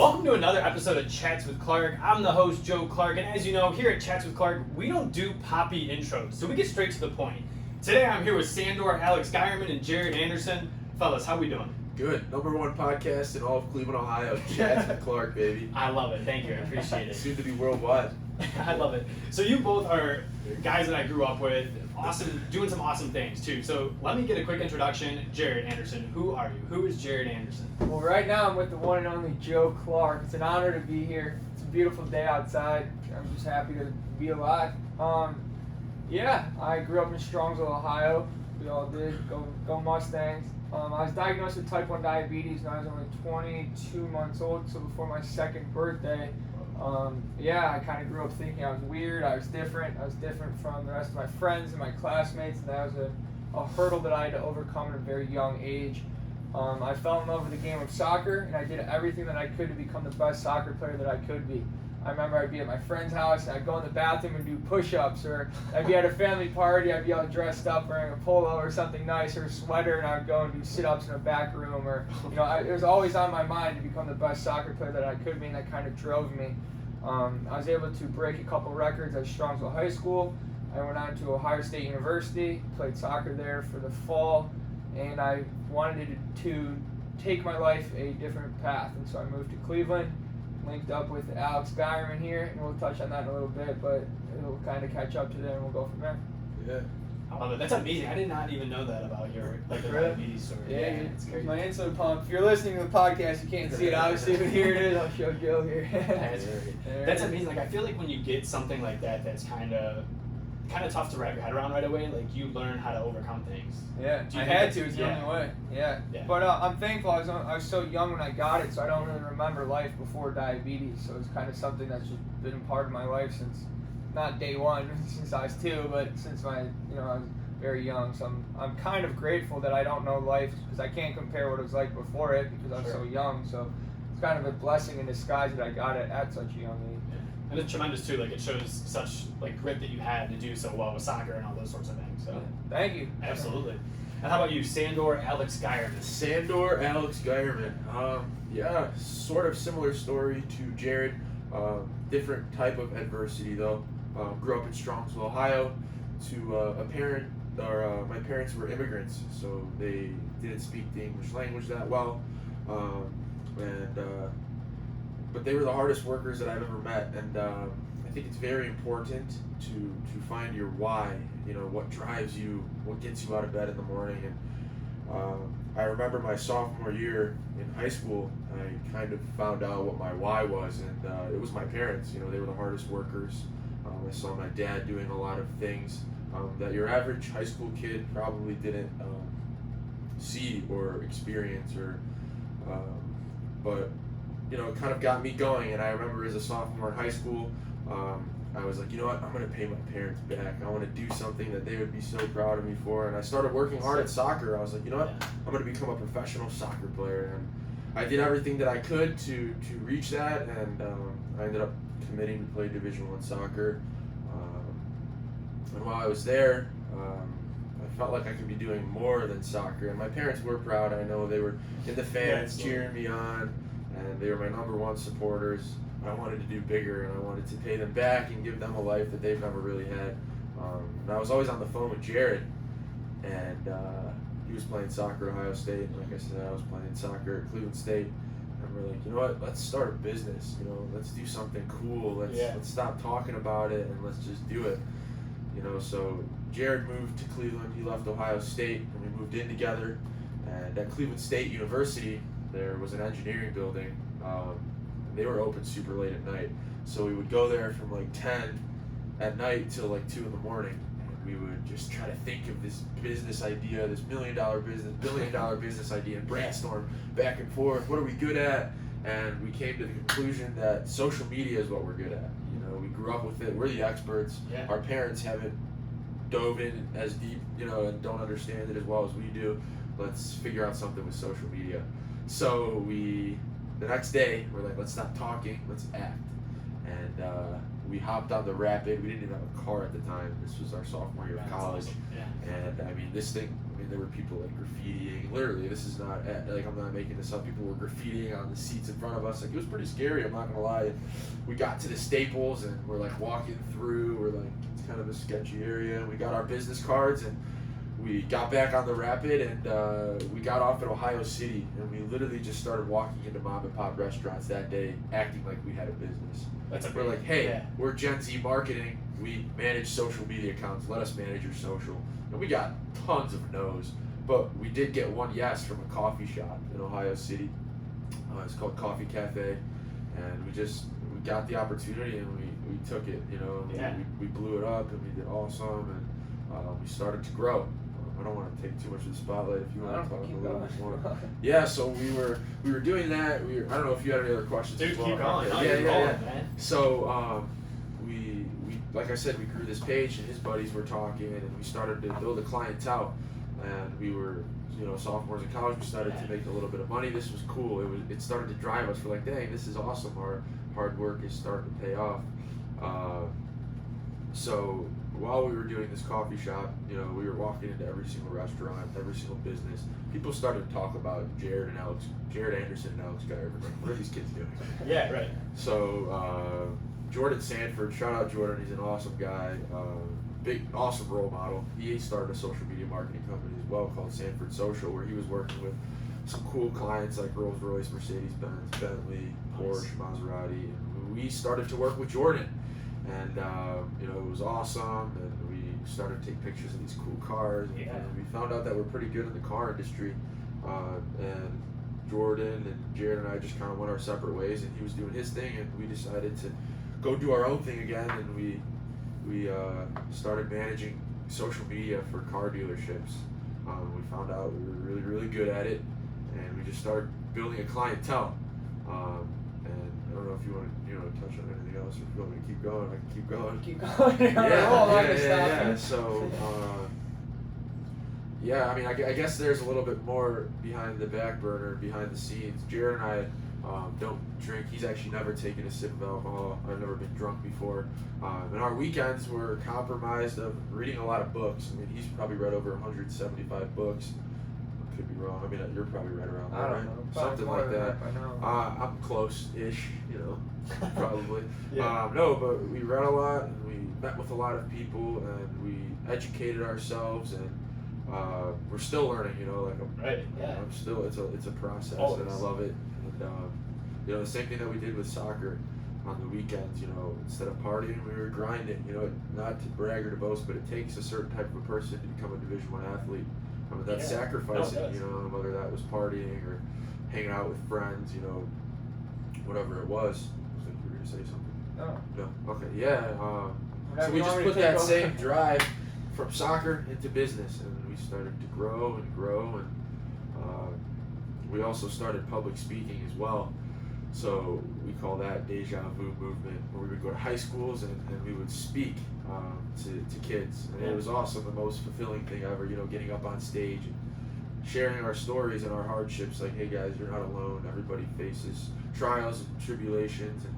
Welcome to another episode of Chats with Clark. I'm the host, Joe Clark, and as you know, here at Chats with Clark, we don't do poppy intros, so we get straight to the point. Today I'm here with Sandor, Gyerman and Jared Anderson. Fellas, how we doing? Good. Number one podcast in all of Cleveland, Ohio. Chats with Clark, baby. I love it. Thank you. I appreciate it. Soon to be worldwide. I love it. So you both are guys that I grew up with, awesome, doing some awesome things too. So let me get a quick introduction. Jared Anderson, who are you? Who is Jared Anderson? Well, right now I'm with the one and only Joe Clark. It's an honor to be here. It's a beautiful day outside. I'm just happy to be alive. Yeah, I grew up in Strongsville, Ohio. We all did. Go Mustangs. I was diagnosed with type 1 diabetes when I was only 22 months old, so before my second birthday. Yeah, I kind of grew up thinking I was weird, I was different from the rest of my friends and my classmates, and that was a hurdle that I had to overcome at a very young age. I fell in love with the game of soccer, and I did everything that I could to become the best soccer player that I could be. I remember I'd be at my friend's house, and I'd go in the bathroom and do push-ups, or I'd be at a family party, I'd be all dressed up wearing a polo or something nice, or a sweater, and I'd go and do sit-ups in a back room, or, it was always on my mind to become the best soccer player that I could be, and that kind of drove me. I was able to break a couple records at Strongsville High School. I went on to Ohio State University, played soccer there for the fall, and I wanted to take my life a different path, and so I moved to Cleveland. Linked up with Gyerman here, and we'll touch on that in a little bit, but it'll kind of catch up to there, and we'll go from there. Yeah. I love it. That's amazing. I did not even know that about your the diabetes story. Yeah, it's great. my insulin pump. If you're listening to the podcast, you can't see it obviously, but here it is. I'll show Joe here. That's great. That's amazing. Like I feel like when you get something like that, that's kind of tough to wrap your head around right away. Like you learn how to overcome things. Yeah, I had to. It's the only way. Yeah. But I'm thankful. I was so young when I got it, so I don't really remember life before diabetes. So it's kind of something that's just been a part of my life since not day one, since I was 2, but since I was very young. So I'm kind of grateful that I don't know life because I can't compare what it was like before it because I was so young. So it's kind of a blessing in disguise that I got it at such a young age. And it's tremendous too. Like it shows such grit that you had to do so well with soccer and all those sorts of things. So thank you. Absolutely. And how about you, Sandor Gyerman? Sandor Gyerman. Yeah, sort of similar story to Jared. Different type of adversity though. Grew up in Strongsville, Ohio. My parents were immigrants, so they didn't speak the English language that well, but they were the hardest workers that I've ever met, and I think it's very important to find your why, what drives you, what gets you out of bed in the morning. And I remember my sophomore year in high school, I kind of found out what my why was, and it was my parents. They were the hardest workers. I saw my dad doing a lot of things that your average high school kid probably didn't see or experience, but it kind of got me going. And I remember as a sophomore in high school, I was like, you know what, I'm going to pay my parents back. I want to do something that they would be so proud of me for. And I started working hard at soccer. I was like, you know what, I'm going to become a professional soccer player. And I did everything that I could to reach that, and I ended up committing to play Division I soccer. And while I was there, I felt like I could be doing more than soccer. And my parents were proud. I know they were in the fans cheering me on, and they were my number one supporters. I wanted to do bigger, and I wanted to pay them back and give them a life that they've never really had. And I was always on the phone with Jared, and he was playing soccer at Ohio State, and like I said, I was playing soccer at Cleveland State. And we're like, you know what, let's start a business, let's do something cool, let's stop talking about it, and let's just do it. So Jared moved to Cleveland, he left Ohio State, and we moved in together. And at Cleveland State University, there was an engineering building. They were open super late at night, so we would go there from 10 at night till 2 in the morning, and we would just try to think of this business idea, this billion dollar business idea, and brainstorm back and forth. What are we good at? And we came to the conclusion that social media is what we're good at. We grew up with it. We're the experts. Yeah. Our parents haven't dove in as deep, and don't understand it as well as we do. Let's figure out something with social media. So the next day, we're like, let's stop talking, let's act. And we hopped on the Rapid. We didn't even have a car at the time. This was our sophomore year of college. Yeah. And I mean, this thing mean, there were people like graffitiing. Literally, this is not like I'm not making this up. People were graffitiing on the seats in front of us. Like, it was pretty scary. I'm not gonna lie. We got to the Staples and we're like walking through. We're like, it's kind of a sketchy area. We got our business cards and we got back on the Rapid and we got off at Ohio City and we literally just started walking into mom and pop restaurants that day, acting like we had a business. We're like, hey, we're Gen Z marketing. We manage social media accounts. Let us manage your social. And we got tons of no's, but we did get one yes from a coffee shop in Ohio City. It's called Coffee Cafe, and we got the opportunity and we took it. You know, we blew it up and we did awesome, and we started to grow. I don't want to take too much of the spotlight. If you want to talk a little bit more. Yeah, so we were doing that. I don't know if you had any other questions. Dude, as well. keep going. Yeah. Man. So we like I said, we grew this page, and his buddies were talking, and we started to build a clientele. And we were, sophomores in college. We started to make a little bit of money. This was cool. It started to drive us. We're like, dang, this is awesome. Our hard work is starting to pay off. So while we were doing this coffee shop, we were walking into every single restaurant, every single business. People started to talk about Jared Anderson and Alex Gyerman. What are these kids doing? Yeah, right. So Jordan Sanford, shout out Jordan. He's an awesome guy, big, awesome role model. He started a social media marketing company as well called Sanford Social, where he was working with some cool clients like Rolls-Royce, Mercedes-Benz, Bentley, Porsche, Maserati. And we started to work with Jordan. And it was awesome, and we started to take pictures of these cool cars, and we found out that we're pretty good in the car industry. And Jordan and Jared and I just kind of went our separate ways, and he was doing his thing, and we decided to go do our own thing again, and we started managing social media for car dealerships. We found out we were really, really good at it, and we just started building a clientele. And I don't know if you want to touch on anything else, or if you want me to keep going. I can keep going. Keep going. Yeah. So, I mean, I guess there's a little bit more behind the back burner, behind the scenes. Jared and I don't drink. He's actually never taken a sip of alcohol. I've never been drunk before. And our weekends were compromised of reading a lot of books. I mean, he's probably read over 175 books. Could be wrong. I mean, you're probably right around there, right? Something like that. I'm close-ish, probably. No, but we read a lot, and we met with a lot of people, and we educated ourselves, and we're still learning. I'm still. It's a process, and I love it. And the same thing that we did with soccer on the weekends. Instead of partying, we were grinding. Not to brag or to boast, but it takes a certain type of a person to become a Division I athlete. I mean, that's sacrificing, whether that was partying or hanging out with friends, whatever it was. I think you were going to say something. No? Okay, yeah. So we just put that same drive from soccer into business, and we started to grow, and we also started public speaking as well. So we call that Deja Vu movement, where we would go to high schools and we would speak to kids. And it was awesome, the most fulfilling thing ever, getting up on stage and sharing our stories and our hardships. Like, hey guys, you're not alone. Everybody faces trials and tribulations, and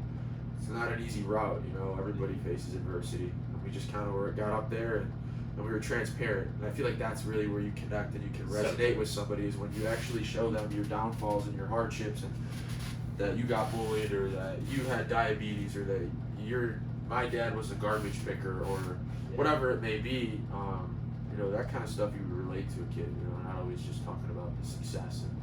it's not an easy route, everybody faces adversity. And we just kind of got up there and we were transparent. And I feel like that's really where you connect and you can resonate with somebody, is when you actually show them your downfalls and your hardships, and that you got bullied, or that you had diabetes, or that my dad was a garbage picker, or whatever it may be. That kind of stuff you relate to a kid, not always just talking about the success. And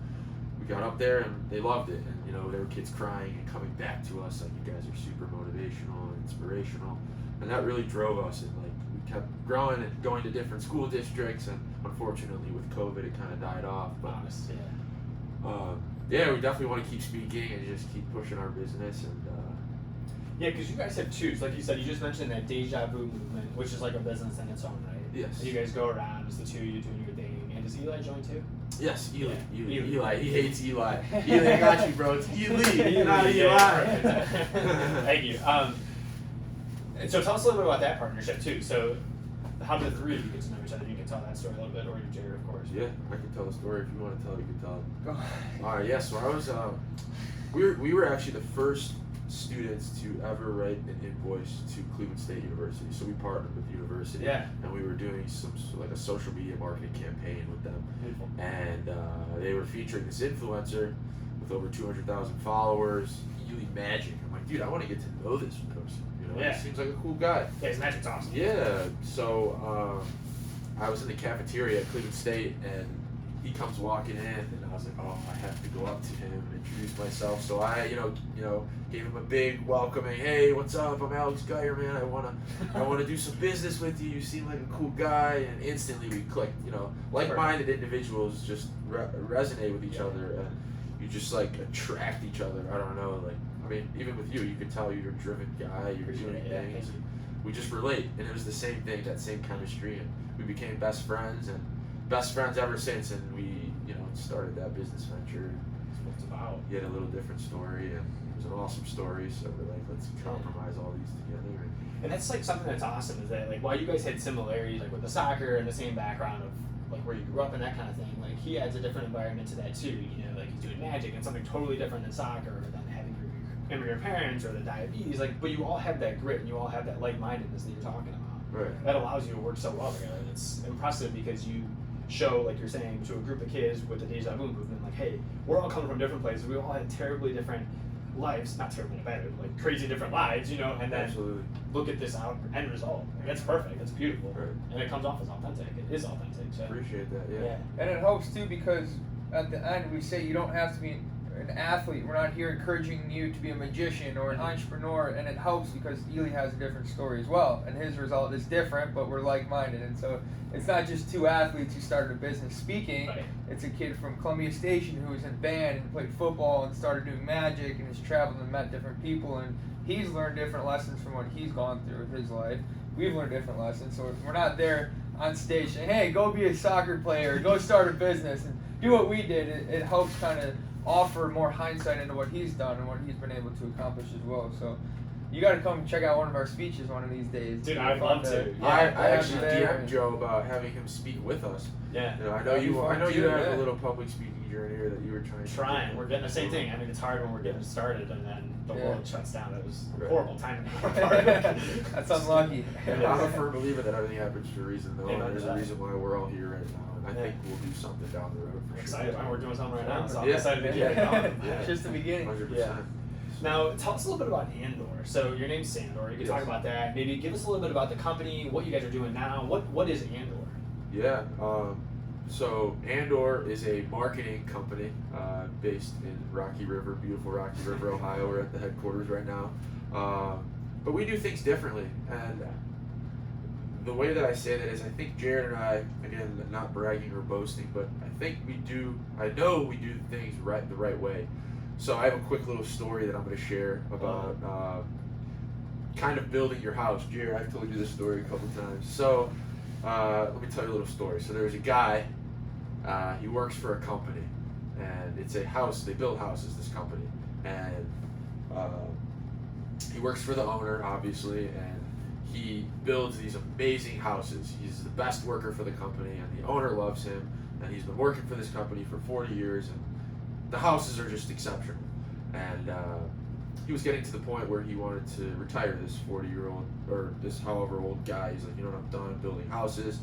we got up there and they loved it, and there were kids crying and coming back to us like, you guys are super motivational and inspirational, and that really drove us. And like, we kept growing and going to different school districts, and unfortunately with COVID it kind of died off. But we definitely want to keep speaking and just keep pushing our business. And because you guys have two. So like you said, you just mentioned that Deja Vu movement, which is like a business in its own right. Yes. And you guys go around as the two of you doing your thing. And does Eli join too? Yes, Eli. He hates Eli. Eli, I got you, bro. It's Eli, not Eli. Thank you. And so tell us a little bit about that partnership too. So how did the three of you get to know each other? You can tell that story a little bit, or you, Jared, of course. Yeah, I can tell the story. If you want to tell it, you can tell it. Go ahead. All right, so I was, we were actually the first students to ever write an invoice to Cleveland State University. So we partnered with the university, Yeah. and we were doing some like a social media marketing campaign with them. Beautiful. And they were featuring this influencer with over 200,000 followers, Ely Magic. I'm like, dude, I want to get to know this person. You know, Yeah. he seems like a cool guy. Yeah, his magic's awesome. Yeah. So I was in the cafeteria at Cleveland State, and he comes walking in, and I was like, oh, I have to go up to him and introduce myself. So I, you know, gave him a big welcoming. Hey, what's up? I'm Alex Gyerman. I wanna do some business with you. You seem like a cool guy. And instantly we clicked. You know, like-minded individuals just resonate with each other, and you just like attract each other. I don't know, like, I mean, even with you, you can tell you're a driven guy. You're doing things. We just relate, and it was the same thing, that same chemistry, and we became best friends, and best friends ever since. And we, you know, started that business venture. That's what it's about. He had a little different story, and it was an awesome story. So we're like, let's compromise all these together. And that's like something that's awesome is that like while you guys had similarities like with the soccer and the same background of like where you grew up and that kind of thing, like he adds a different environment to that too. You know, like he's doing magic and something totally different than soccer, or than having your immigrant parents or the diabetes. Like, but you all have that grit and you all have that like-mindedness that you're talking about. Right. That allows you to work so well together. And it's impressive because you show, like you're saying, to a group of kids with the deja vu movement, like, hey, we're all coming from different places. We all had terribly different lives, not terribly bad, like crazy different lives, you know, and then Absolutely. look at this end result. Like, that's perfect. That's beautiful. Right. And it comes off as authentic. It is authentic. So. Appreciate that. Yeah. Yeah. And it helps too because at the end we say you don't have to be an athlete. We're not here encouraging you to be a magician or an entrepreneur, and it helps because Ely has a different story as well, and his result is different, but we're like-minded, and so it's not just two athletes who started a business speaking. Right. It's a kid from Columbia Station who was in band and played football and started doing magic and has traveled and met different people, and he's learned different lessons from what he's gone through with his life. We've learned different lessons, so we're not there on stage saying, hey, go be a soccer player, go start a business, and do what we did. It helps kind of offer more hindsight into what he's done and what he's been able to accomplish as well. So you got to come check out one of our speeches one of these days. Dude, It's I'd fun love to. Yeah. I actually there. DM'd Joe about having him speak with us. Yeah. You know, I know That'd be you. I fun know you too, have yeah. a little public speaking journey here that you were trying. We're getting the same thing. I mean, it's hard when we're getting started and then the Yeah. world shuts down. It was Right. horrible timing on our part. That's unlucky. And I'm a firm believer that everything happens for a reason, though. Amen And there's to a that. reason why we're all here right now, and I Yeah. think we'll do something down the road. I'm For excited. sure. We're doing something right now, so I'm Yeah. excited to get it going. Yeah. It's just the beginning. 100%. Now, tell us a little bit about Andor. So your name's Sandor. You can talk Yes. about that. Maybe give us a little bit about the company, what you guys are doing now. What is Andor? Yeah. So Andor is a marketing company based in Rocky River, beautiful Rocky River, Ohio. We're at the headquarters right now. But we do things differently. And the way that I say that is I think Jared and I, again, not bragging or boasting, but I know we do things the right way. So I have a quick little story that I'm going to share about kind of building your house. Jared, I've told you this story a couple times. So let me tell you a little story. So there's a guy, he works for a company, and it's a house, they build houses, this company. And he works for the owner, obviously, and he builds these amazing houses. He's the best worker for the company, and the owner loves him, and he's been working for this company for 40 years, and the houses are just exceptional. And he was getting to the point where he wanted to retire, this 40-year-old, or this however old guy. He's like, you know what, I'm done building houses.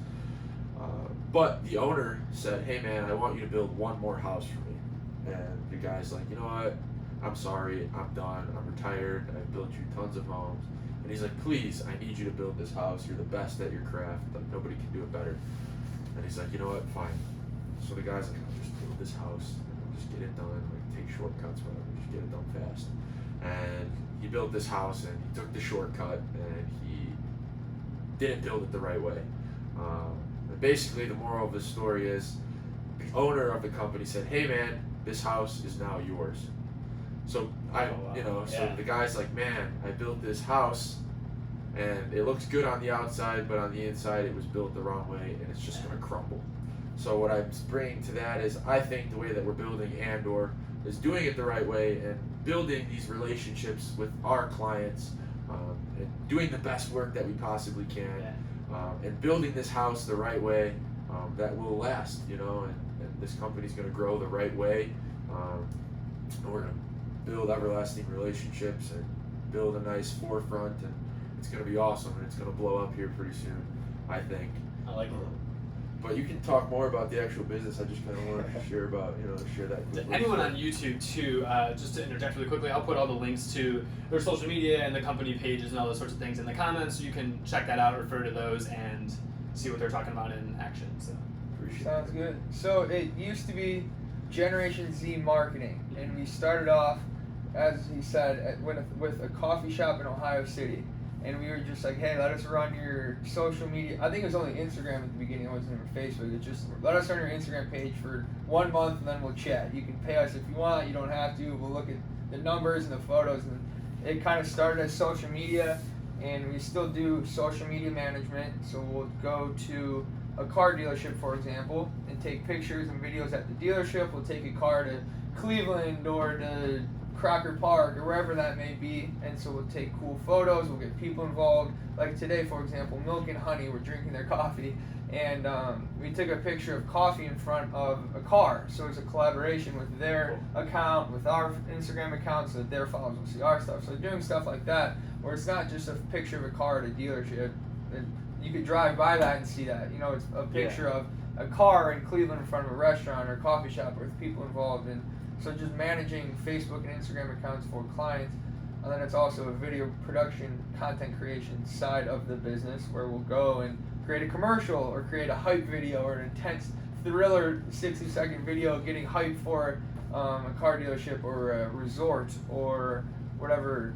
But the owner said, hey man, I want you to build one more house for me. And the guy's like, you know what, I'm sorry, I'm done, I'm retired, I've built you tons of homes. And he's like, please, I need you to build this house. You're the best at your craft, like nobody can do it better. And he's like, you know what, fine. So the guy's like, I'll just build this house, and we'll just get it done, like take shortcuts, whatever, just get it done fast. And he built this house, and he took the shortcut, and he didn't build it the right way. And basically, the moral of the story is, the owner of the company said, hey man, this house is now yours. So the guy's like, man, I built this house, and it looks good on the outside, but on the inside it was built the wrong way, and it's just gonna crumble. So what I'm bringing to that is, I think the way that we're building Andor is doing it the right way and building these relationships with our clients, and doing the best work that we possibly can, and building this house the right way that will last, and this company's going to grow the right way, and we're going to build everlasting relationships and build a nice forefront, and it's going to be awesome, and it's going to blow up here pretty soon, I think. I like it. But you can talk more about the actual business. I just kind of wanted to share that. quickly. Anyone on YouTube too, just to interject really quickly, I'll put all the links to their social media and the company pages and all those sorts of things in the comments. So you can check that out, refer to those, and see what they're talking about in action. So Appreciate Sounds it. good. So it used to be Generation Z marketing, and we started off, as he said, with a coffee shop in Ohio City. And we were just like, hey, let us run your social media. I think it was only Instagram at the beginning. It wasn't even Facebook. It's just, let us run your Instagram page for 1 month, and then we'll chat. You can pay us if you want. You don't have to. We'll look at the numbers and the photos. And it kind of started as social media, and we still do social media management. So we'll go to a car dealership, for example, and take pictures and videos at the dealership. We'll take a car to Cleveland or to Crocker Park or wherever that may be, and so we'll take cool photos, we'll get people involved. Like today, for example, Milk and Honey were drinking their coffee, and we took a picture of coffee in front of a car, so it's a collaboration with their account, with our Instagram account, so that their followers will see our stuff. So doing stuff like that, where it's not just a picture of a car at a dealership, you could drive by that and see that, you know, it's a picture of a car in Cleveland in front of a restaurant or a coffee shop with people involved. And so just managing Facebook and Instagram accounts for clients, and then it's also a video production, content creation side of the business, where we'll go and create a commercial or create a hype video or an intense thriller 60-second video getting hype for a car dealership or a resort or whatever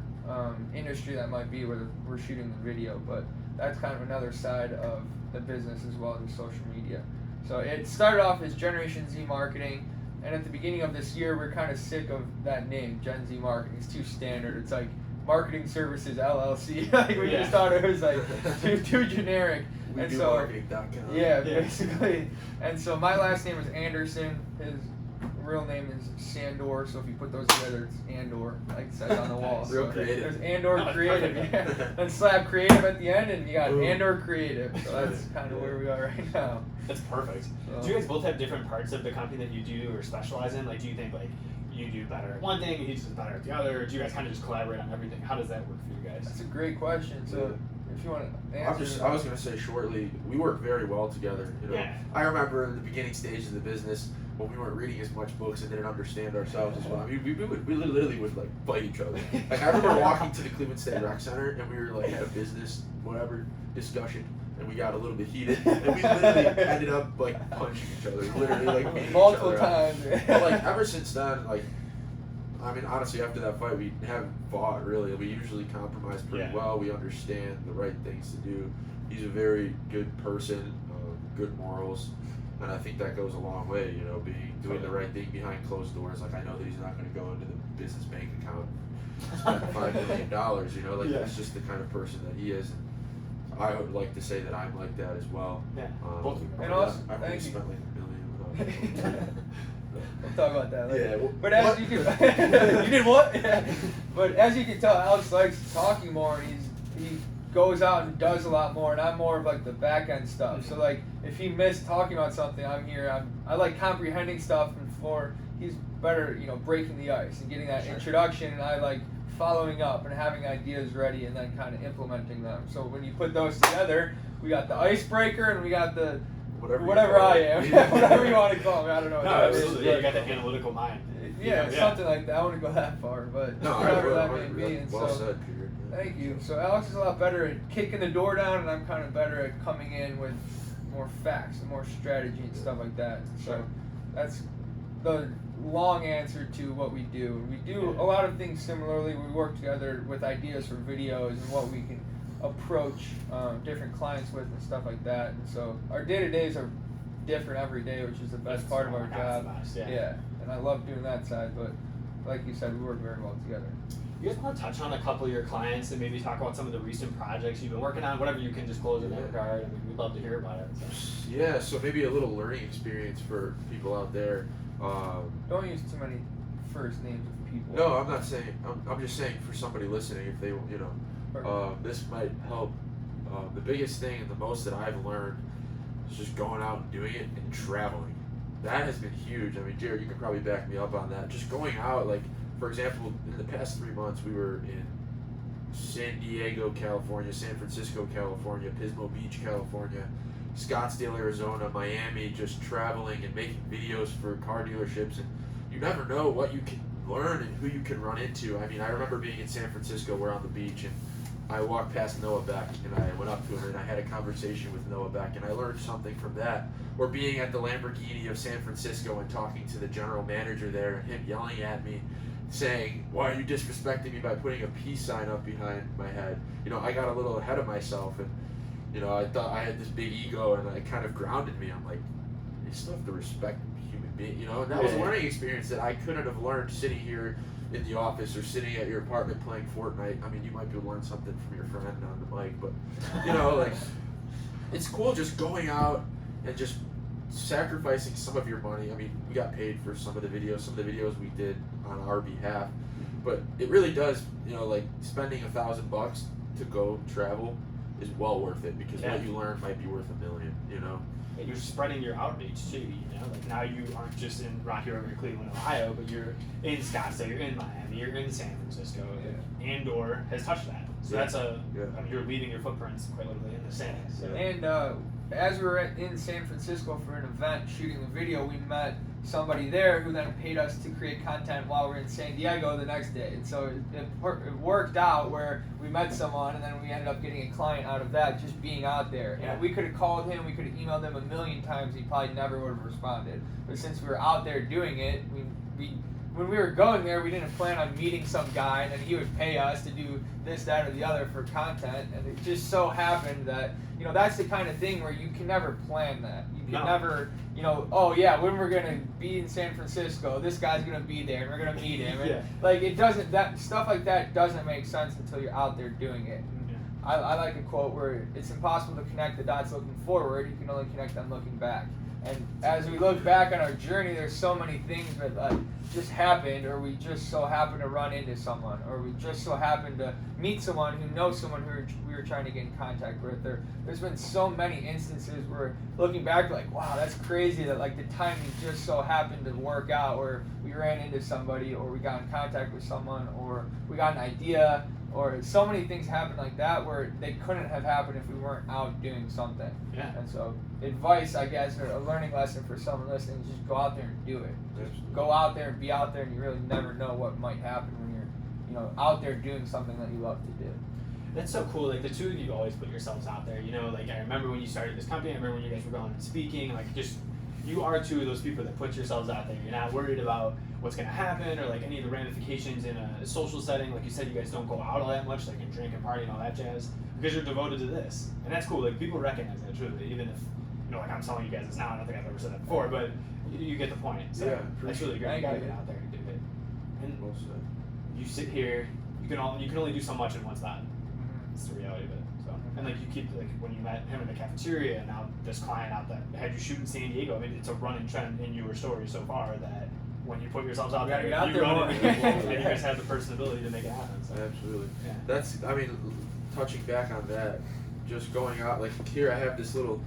industry that might be where we're shooting the video. But that's kind of another side of the business as well as social media. So it started off as Generation Z marketing. And at the beginning of this year, we're kind of sick of that name, Gen Z Marketing. It's too standard. It's like Marketing Services LLC. Like we just thought it was like too generic. We and do so marketing.com. yeah, basically. And so my last name is Anderson. His real name is Sandor. So if you put those together, it's Andor, like it says on the wall. Real So creative. there's Andor No, Creative, perfect. yeah. Then slap creative at the end, and you got Boom. Andor Creative. So that's kind of where we are right now. that's perfect. So- Do you guys both have different parts of the company that you do or specialize in? Like, do you think like you do better at one thing, and he does better at the other? Or do you guys kind of just collaborate on everything? How does that work for you guys? That's a great question. So if you want to answer, I was going to say shortly, we work very well together. You know, Yeah. I remember in the beginning stages of the business when we weren't reading as much books and didn't understand ourselves as well. I mean, we literally would like fight each other. Like I remember walking to the Cleveland State Rec Center and we were like had a business whatever discussion and we got a little bit heated and we literally ended up like punching each other, literally like beating multiple each other up. times. But like ever since then, like I mean, honestly, after that fight, we haven't fought really. We usually compromise pretty well. We understand the right things to do. He's a very good person, good morals, and I think that goes a long way. You know, doing the right thing behind closed doors. Like I know that he's not going to go into the business bank account, spend $5 million. You know, like that's just the kind of person that he is. And I would like to say that I'm like that as well. Yeah. Both. And also, I've already thank you. spent like $1 million. We'll talk about that later. Yeah, well, but as what? you can, you did what? Yeah. But as you can tell, Alex likes talking more, and he goes out and does a lot more, and I'm more of like the back end stuff. So like, if he missed talking about something, I'm here. I like comprehending stuff, and he's better, you know, breaking the ice and getting that introduction, and I like following up and having ideas ready and then kind of implementing them. So when you put those together, we got the icebreaker and we got the whatever I am, whatever you want to call me. I don't know. No, what that is, absolutely. Yeah, but- you got that analytical mind. yeah, something like that. I wouldn't go that far, but No, whatever I that may be. And well so, said, Peter. thank you. So Alex is a lot better at kicking the door down, and I'm kind of better at coming in with more facts and more strategy and stuff like that. So that's the long answer to what we do. We do a lot of things similarly. We work together with ideas for videos and what we can approach different clients with and stuff like that. And so our day-to-days are different every day, which is the best part of our job. Yeah, and I love doing that side, but like you said, we work very well together. You guys want to touch on a couple of your clients and maybe talk about some of the recent projects you've been working on, whatever you can disclose in that regard. I mean, we'd love to hear about it. So. Yeah, so maybe a little learning experience for people out there. Don't use too many first names of people. No, I'm not saying. I'm just saying for somebody listening, if they, you know, this might help. The biggest thing and the most that I've learned is just going out and doing it and traveling. That has been huge. I mean, Jared, you can probably back me up on that. Just going out, like for example, in the past 3 months, we were in San Diego, California, San Francisco, California, Pismo Beach, California, Scottsdale, Arizona, Miami, just traveling and making videos for car dealerships. And you never know what you can learn and who you can run into. I mean, I remember being in San Francisco, we're on the beach, and I walked past Noah Beck, and I went up to him, and I had a conversation with Noah Beck, and I learned something from that. Or being at the Lamborghini of San Francisco and talking to the general manager there, and him yelling at me, saying, "Why are you disrespecting me by putting a peace sign up behind my head?" You know, I got a little ahead of myself, and you know, I thought I had this big ego, and it kind of grounded me. I'm like, you still have to respect human beings, you know. And that was a learning experience that I couldn't have learned sitting here in the office or sitting at your apartment playing Fortnite. I mean, you might be able to learn something from your friend on the mic, but you know, like, it's cool just going out and just sacrificing some of your money. I mean, we got paid for some of the videos we did on our behalf, but it really does, you know, like spending $1,000 to go travel is well worth it, because what you learn might be worth $1 million, you know. And you're spreading your outreach too, you know, like now you aren't just in Rocky River, Cleveland, Ohio, but you're in Scottsdale, you're in Miami, you're in San Francisco. Andor has touched that, so that's I mean, you're leaving your footprints quite literally in the sand. So. And as we were in San Francisco for an event shooting a video, we met somebody there who then paid us to create content while we were in San Diego the next day. And so it worked out where we met someone, and then we ended up getting a client out of that, just being out there. Yeah. And we could have called him, we could have emailed him 1,000,000 times, he probably never would have responded. But since we were out there doing it, when we were going there, we didn't plan on meeting some guy and then he would pay us to do this, that, or the other for content. And it just so happened that, you know, that's the kind of thing where you can never plan that. You can never, you know, oh yeah, when we're going to be in San Francisco, this guy's going to be there and we're going to meet him. And like, it doesn't, that stuff like that doesn't make sense until you're out there doing it. I like a quote where it's impossible to connect the dots looking forward, you can only connect them looking back. And as we look back on our journey, there's so many things that just happened, or we just so happened to run into someone, or we just so happened to meet someone who knows someone who we were trying to get in contact with. There's been so many instances where looking back, like, wow, that's crazy that like the timing just so happened to work out, where we ran into somebody, or we got in contact with someone, or we got an idea, or so many things happened like that where they couldn't have happened if we weren't out doing something. Yeah. And so advice, I guess, or a learning lesson for someone listening, just go out there and do it. Just go out there and be out there, and you really never know what might happen when you're, you know, out there doing something that you love to do. That's so cool. Like, the two of you always put yourselves out there. You know, like, I remember when you started this company, I remember when you guys were going and speaking, like, just, you are two of those people that put yourselves out there. You're not worried about what's going to happen or like any of the ramifications in a social setting. Like you said, you guys don't go out all that much, like and drink and party and all that jazz, because you're devoted to this. And that's cool. Like, people recognize that truly, even if, you know, like I'm telling you guys this now, I don't think I've ever said that before, but you get the point. So that's really great. You gotta get out there and do it. And Well said. you sit here, you can only do so much in one spot. It's the reality of it. So, and like you keep, like when you met him in the cafeteria, and now this client out that had you shoot in San Diego. I mean, it's a running trend in your story so far that when you put yourselves out there, you run into people, and you guys have the personality to make it happen. So. Absolutely. Yeah. That's, I mean, touching back on that, just going out, like here I have this little,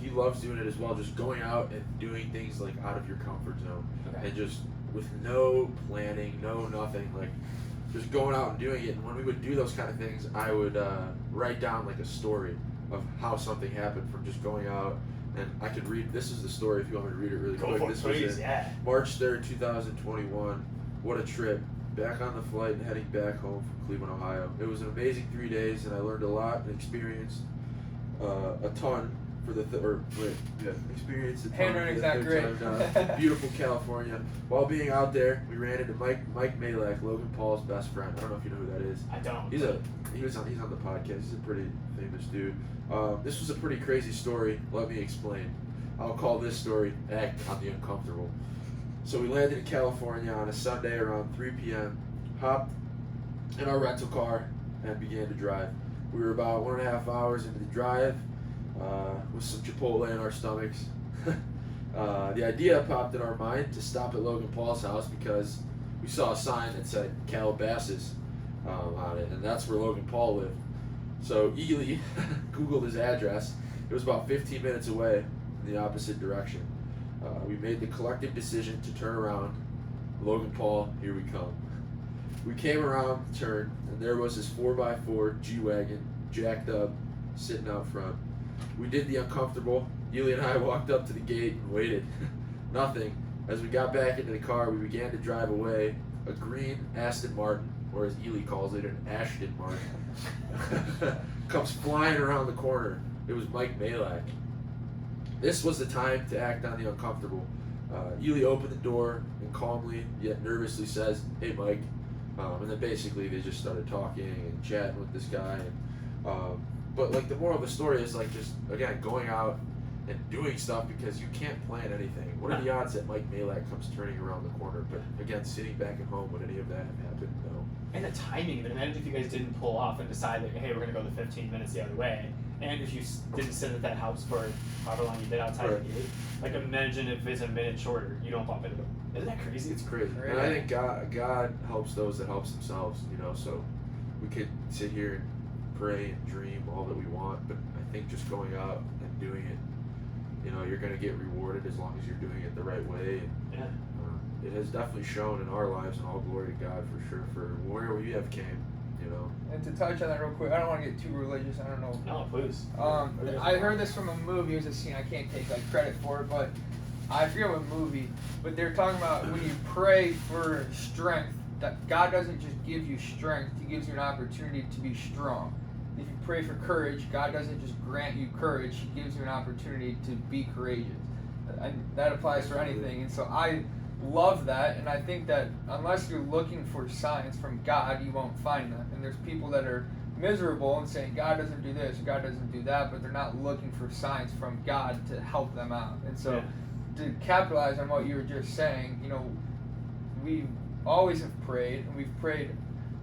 he loves doing it as well, just going out and doing things like out of your comfort zone. Okay. And just with no planning, no nothing, like just going out and doing it. And when we would do those kind of things, I would write down like a story of how something happened from just going out. And I could read, this is the story if you want me to read it really quick. This was March 3rd, 2021. What a trip. Back on the flight and heading back home from Cleveland, Ohio. It was an amazing 3 days, and I learned a lot and experienced a ton for the experienced a ton. Handwriting's not great. Beautiful California. While being out there, we ran into Mike Malak, Logan Paul's best friend. I don't know if you know who that is. I don't. He's on the podcast. He's a pretty famous dude. This was a pretty crazy story. Let me explain. I'll call this story Act on the Uncomfortable. So we landed in California on a Sunday around 3 p.m., hopped in our rental car, and began to drive. We were about 1.5 hours into the drive with some Chipotle in our stomachs. The idea popped in our mind to stop at Logan Paul's house because we saw a sign that said Calabasas on it, and that's where Logan Paul lived. So eagerly Googled his address. It was about 15 minutes away in the opposite direction. We made the collective decision to turn around Logan Paul, here we come. We came around the turn, and there was this 4x4 G-Wagon, jacked up, sitting out front. We did the uncomfortable. Ely and I walked up to the gate and waited. Nothing. As we got back into the car, we began to drive away. A green Aston Martin, or as Ely calls it, an Ashton Martin, comes flying around the corner. It was Mike Malak. This was the time to act on the uncomfortable. Ely opened the door and calmly, yet nervously says, "Hey, Mike." And then basically they just started talking and chatting with this guy. But like the moral of the story is like just, again, going out and doing stuff because you can't plan anything. What are the odds that Mike Malak comes turning around the corner? But again, sitting back at home, would any of that have happened? No. And the timing of it. Imagine if you guys didn't pull off and decide that, hey, we're going to go the 15 minutes the other way. And if you didn't sit at that house for however long you did outside the gate. Like imagine if it's a minute shorter, you don't bump into them. Isn't that crazy? It's crazy. And I think God helps those that helps themselves, you know, so we could sit here and pray and dream all that we want, but I think just going out and doing it, you know, you're going to get rewarded as long as you're doing it the right way. And, it has definitely shown in our lives, and all glory to God for sure, for where we have came, you know. And to touch on that real quick, I don't want to get too religious. I don't know. No, please. I heard this from a movie. It was a scene. I can't take like credit for it, but I forget what movie. But they're talking about when you pray for strength, that God doesn't just give you strength; He gives you an opportunity to be strong. If you pray for courage, God doesn't just grant you courage; He gives you an opportunity to be courageous. And that applies for anything. And so I love that, and I think that unless you're looking for signs from God, you won't find them. And there's people that are miserable and saying God doesn't do this, God doesn't do that, but they're not looking for signs from God to help them out. And so to capitalize on what you were just saying, you know, we always have prayed, and we've prayed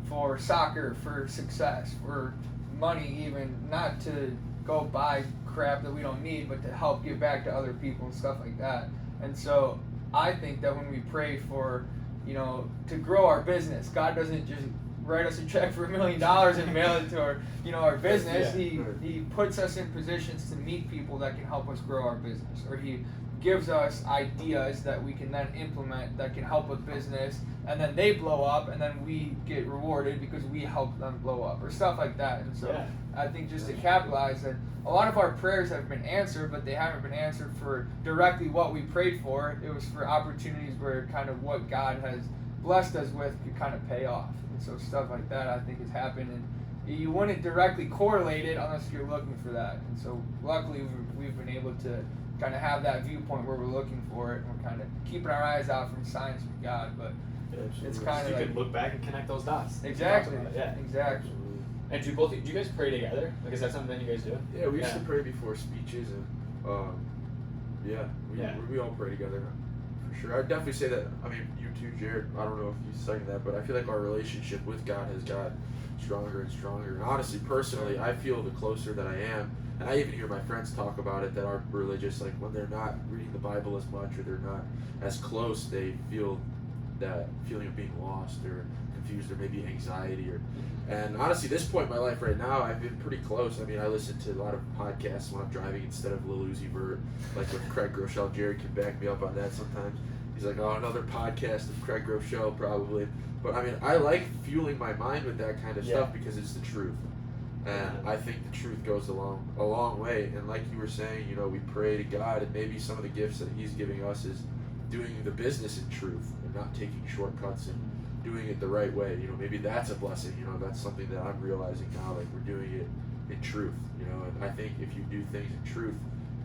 for soccer, for success, for money, even not to go buy crap that we don't need, but to help give back to other people and stuff like that. And so I think that when we pray for, you know, to grow our business, God doesn't just write us a check for $1 million and mail it to our, you know, our business. He puts us in positions to meet people that can help us grow our business, or He gives us ideas that we can then implement that can help with business, and then they blow up, and then we get rewarded because we help them blow up, or stuff like that. And so I think just to capitalize that a lot of our prayers have been answered, but they haven't been answered for directly what we prayed for. It was for opportunities where kind of what God has blessed us with could kind of pay off. And so stuff like that I think has happened, and you wouldn't directly correlate it unless you're looking for that. And so luckily we've been able to kind of have that viewpoint where we're looking for it, and we're kind of keeping our eyes out from signs from God. But it's kind of you like, can look back and connect those dots. Exactly. Yeah. Exactly. And do you guys pray together? Like, is that something that you guys do? Yeah, we used to pray before speeches, and we all pray together for sure. I'd definitely say that. I mean, you too, Jared. I don't know if you second that, but I feel like our relationship with God has got stronger and stronger. And honestly, personally, I feel the closer that I am, and I even hear my friends talk about it that aren't religious, like when they're not reading the Bible as much or they're not as close, they feel that feeling of being lost or confused or maybe anxiety and honestly, this point in my life right now, I've been pretty close. I mean, I listen to a lot of podcasts when I'm driving instead of Lil Uzi Vert, like with Craig Groeschel. Jared can back me up on that sometimes. He's like, oh, another podcast of Craig Groeschel probably. But I mean, I like fueling my mind with that kind of stuff because it's the truth. And I think the truth goes a long way. And like you were saying, you know, we pray to God, and maybe some of the gifts that He's giving us is doing the business in truth and not taking shortcuts and doing it the right way. You know, maybe that's a blessing. You know, that's something that I'm realizing now, like we're doing it in truth, you know. And I think if you do things in truth,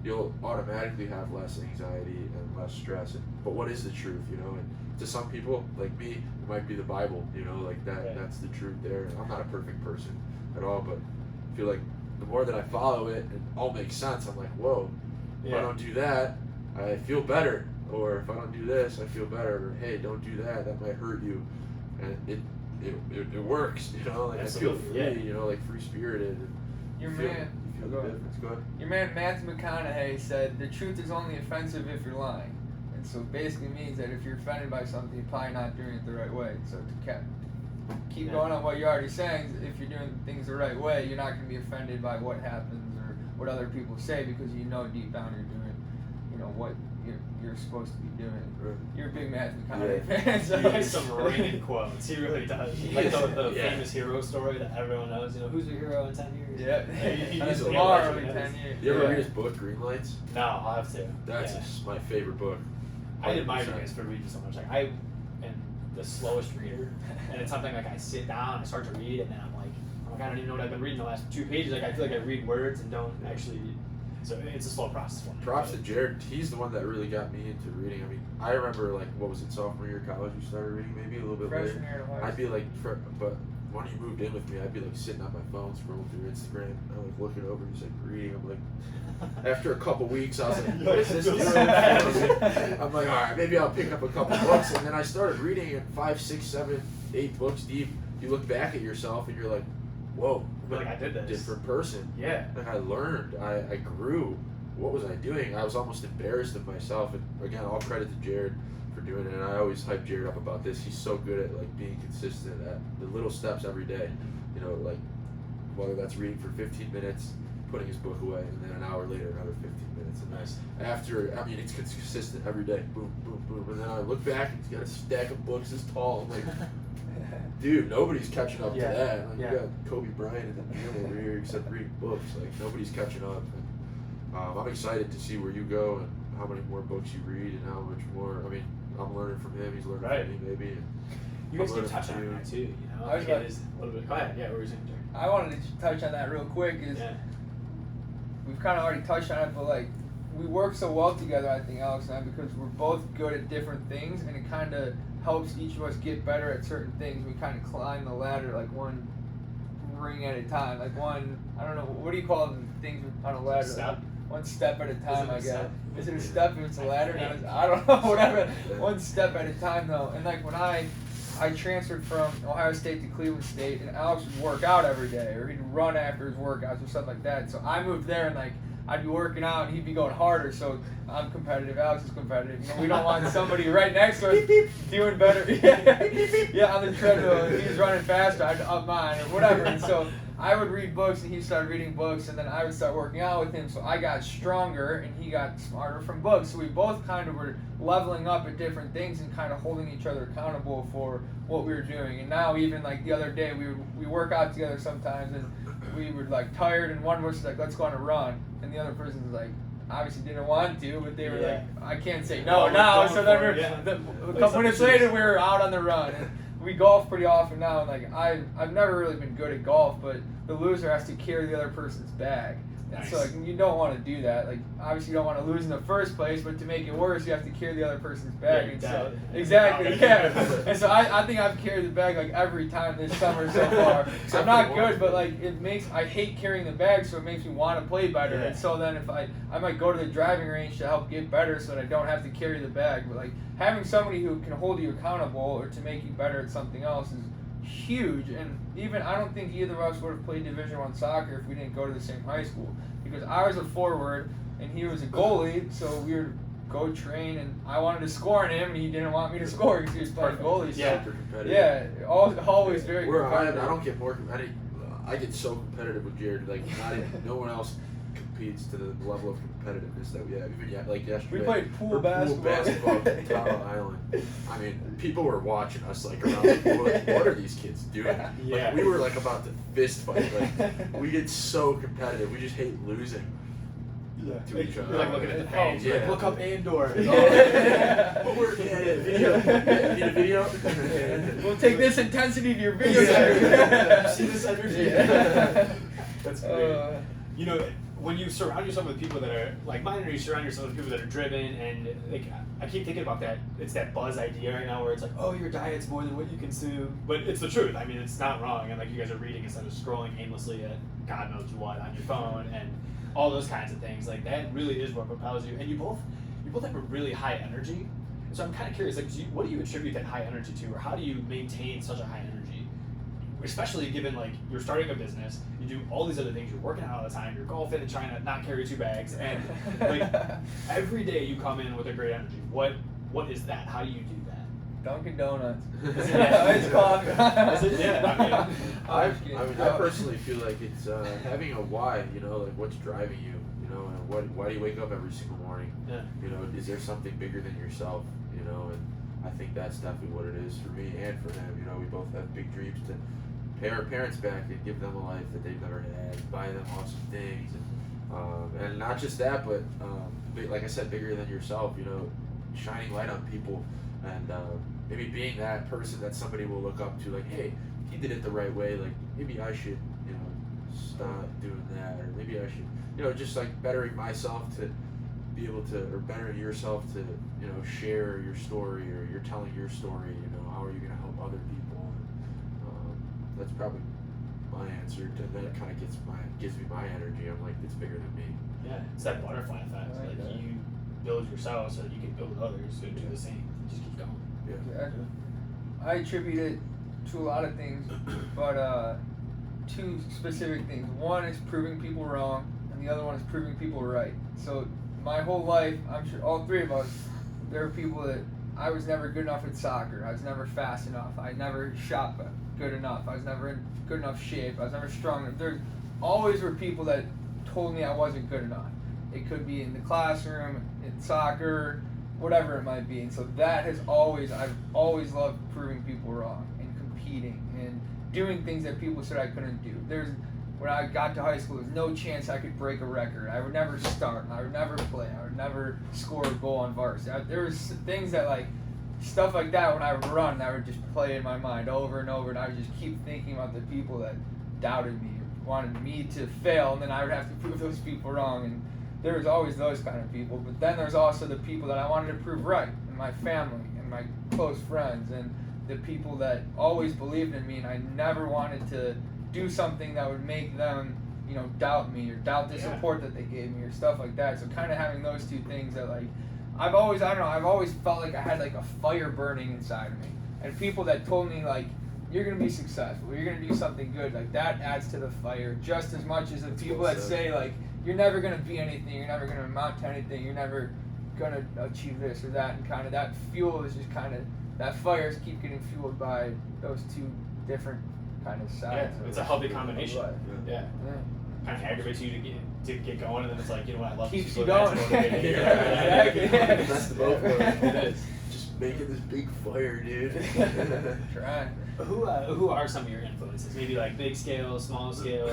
you'll automatically have less anxiety and less stress. But what is the truth, you know? And to some people, like me, it might be the Bible, you know, like that. That's the truth there. And I'm not a perfect person at all, but I feel like the more that I follow it, it all makes sense. I'm like, whoa, if I don't do that, I feel better. Or if I don't do this, I feel better. Or hey, don't do that, that might hurt you. And it works, you know, like Absolutely. I feel free, you know, like free spirited. Your You feel the difference. Go ahead. Your man Matthew McConaughey said the truth is only offensive if you're lying. And so basically means that if you're offended by something, you're probably not doing it the right way. So to keep going on what you're already saying, if you're doing things the right way, you're not going to be offended by what happens or what other people say, because you know deep down you're doing, you know, what you're supposed to be doing. Right. You're a big Matthew McConaughey fan, so He has some ringing quotes. He really does. Like the Yeah. famous hero story that everyone knows. You know, who's your hero in 10 years? yeah. He's And a tomorrow legend, in yes. 10 years. You ever yeah. read his book, Green Lights? No, I'll have to. That's Yeah. my favorite book. I admire you 100%. guys for reading so much. Like I am the slowest reader, and it's something like I sit down, I start to read, and then I'm like, oh my god, I don't even know what I've been reading the last 2 pages. Like I feel like I read words and don't actually. So it's a slow process for me. Props to Jared. He's the one that really got me into reading. I mean, I remember like what was it, sophomore year of college? You started reading maybe a little bit Freshman later. year of high I'd be like, but when you moved in with me, I'd be like sitting on my phone scrolling through Instagram. I'm like looking over, just like reading. I'm like, after a couple weeks, I was like, what is this Feels doing? so bad. I'm like, all right, maybe I'll pick up a couple books, and then I started reading it 5, 6, 7, 8 books deep. You look back at yourself and you're like, whoa, Like, I did a this. different person. Yeah. Like I learned, I grew. What was I doing? I was almost embarrassed of myself. And again, all credit to Jared for doing it. And I always hype Jared up about this. He's so good at like being consistent at the little steps every day. You know, like whether that's reading for 15 minutes, putting his book away, and then an hour later another 15 minutes. And Nice. after, I mean, it's consistent every day. Boom, boom, boom. And then I look back and he's got a stack of books this tall. I'm like, dude, nobody's catching up Yeah. to that. Like, Yeah. you got Kobe Bryant in the gym over here, except reading books. Like nobody's catching up. And, I'm excited to see where you go and how many more books you read and how much more. I mean, I'm learning from him. He's learning Right. from me, maybe. And You guys I'm keep learning touching from on you. that too. You know, I was like, about- it is a little bit. Go ahead. Yeah, what were you saying, Jared? I wanted to touch on that real quick. Is Yeah. we've kind of already touched on it, but like we work so well together, I think Alex and I, because we're both good at different things, and it kind of helps each of us get better at certain things. We kind of climb the ladder like one ring at a time, like one. I don't know, what do you call them things on a ladder? Step? One step at a time, it a I guess. step? Is it a step if it's a ladder? I think. I don't know, whatever. One step at a time though, and like when I transferred from Ohio State to Cleveland State, and Alex would work out every day, or he'd run after his workouts or stuff like that. So I moved there, and like I'd be working out, and he'd be going harder. So I'm competitive, Alex is competitive. You know, we don't want somebody right next to us doing better. Yeah, on the treadmill. If he was running faster, I'd up mine or whatever. And so I would read books, and he'd start reading books, and then I would start working out with him. So I got stronger, and he got smarter from books. So we both kind of were leveling up at different things and kind of holding each other accountable for what we were doing. And now even like the other day, we work out together sometimes, and we were like tired, and one of us was like, let's go on a run, and the other person was like, obviously didn't want to, but they were Yeah. like, I can't say Oh, no we're now. going So for then it, yeah. a Like couple minutes something later, we were out on the run. And we golf pretty often now, and like I've never really been good at golf, but the loser has to carry the other person's bag. And so Nice. like you don't want to do that. Like obviously you don't want to lose in the first place, but to make it worse, you have to carry the other person's bag. Yeah, And you're so dead. exactly, Okay. yeah. And so I think I've carried the bag like every time this summer so far. Except I'm not for the one. good, but like I hate carrying the bag, so it makes me want to play better. Yeah. And so then if I might go to the driving range to help get better, so that I don't have to carry the bag. But like having somebody who can hold you accountable or to make you better at something else is huge. And even I don't think either of us would have played Division I soccer if we didn't go to the same high school, because I was a forward and he was a goalie, so we would go train, and I wanted to score on him and he didn't want me to score because he was playing goalie. So Yeah. Super competitive. yeah, always very Where I competitive. don't get more competitive. I get so competitive with Jared. Like no one else competes to the level of competitiveness that we have. Even like yesterday, We played pool we're basketball. in Colorado Island. I mean, people were watching us like around the pool. Like, what are these kids doing? Yeah. Like, we were like about to fist fight. Like we get so competitive. We just hate losing to each other. You're like looking at the page. Yeah. Like, look up Andor. But we're video. Need a video? We'll take this intensity to your video. Yeah. See this energy? Yeah. That's great. You know, when you surround yourself with people that are like mine, or you surround yourself with people that are driven, and like I keep thinking about that. It's that buzz idea right now where it's like, oh, your diet's more than what you consume, but it's the truth. I mean, it's not wrong, and like you guys are reading instead of scrolling aimlessly at God knows what on your phone and all those kinds of things. Like that really is what propels you, and you both have a really high energy. So I'm kind of curious, like, what do you attribute that high energy to, or how do you maintain such a high energy? Especially given like you're starting a business, you do all these other things, you're working out all the time, you're golfing and trying to not carry 2 bags, and like every day you come in with a great energy. What is that? How do you do that? Dunkin' Donuts. Yeah. Iced coffee. Is it? Yeah, I mean, I personally feel like it's having a why. You know, like what's driving you. You know, and why do you wake up every single morning? Yeah. You know, is there something bigger than yourself? You know, and I think that's definitely what it is for me and for him. You know, we both have big dreams to pay our parents back and give them a life that they've never had, buy them awesome things, and not just that, but like I said, bigger than yourself. You know, shining light on people, and maybe being that person that somebody will look up to. Like, hey, he did it the right way. Like, maybe I should, you know, stop doing that, or maybe I should, you know, just like bettering myself to be able to, or bettering yourself to, you know, share your story, or you're telling your story. You know, how are you going to help other people? That's probably my answer. And then it kind of gives me my energy. I'm like, it's bigger than me. Yeah, it's that butterfly effect. Right, Like yeah. you build yourself so that you can build others who do the same. Just keep going. Yeah. Exactly. I attribute it to a lot of things, but two specific things. One is proving people wrong, and the other one is proving people right. So my whole life, I'm sure all three of us, there are people that I was never good enough at soccer. I was never fast enough. I never shot good enough. I was never in good enough shape. I was never strong enough. There always were people that told me I wasn't good enough. It could be in the classroom, in soccer, whatever it might be. And so that has I've always loved proving people wrong and competing and doing things that people said I couldn't do. When I got to high school, there's no chance I could break a record. I would never start. I would never play. I would never score a goal on varsity. There was things that stuff like that when I would run, I would just play in my mind over and over, and I would just keep thinking about the people that doubted me, wanted me to fail, and then I would have to prove those people wrong. And there was always those kind of people. But then there's also the people that I wanted to prove right, and my family, and my close friends, and the people that always believed in me, and I never wanted to do something that would make them, you know, doubt me or doubt the support that they gave me or stuff like that. So kind of having those two things that I've always felt like I had like a fire burning inside of me. And people that told me like, you're going to be successful, you're going to do something good, like that adds to the fire just as much as the people that say like, you're never going to be anything, you're never going to amount to anything, you're never going to achieve this or that. And kind of that fuel is just kind of, that fires keep getting fueled by those two different kind of sides. Yeah, it's a healthy combination. Yeah. Yeah. Kind of aggravates you to get going, and then it's like, you know what, I love Keeps people you that going. motivate you. Exactly. That's the both worlds. It is. Just making this big fire, dude. Try. Who are some of your influences? Maybe like big scale, small scale.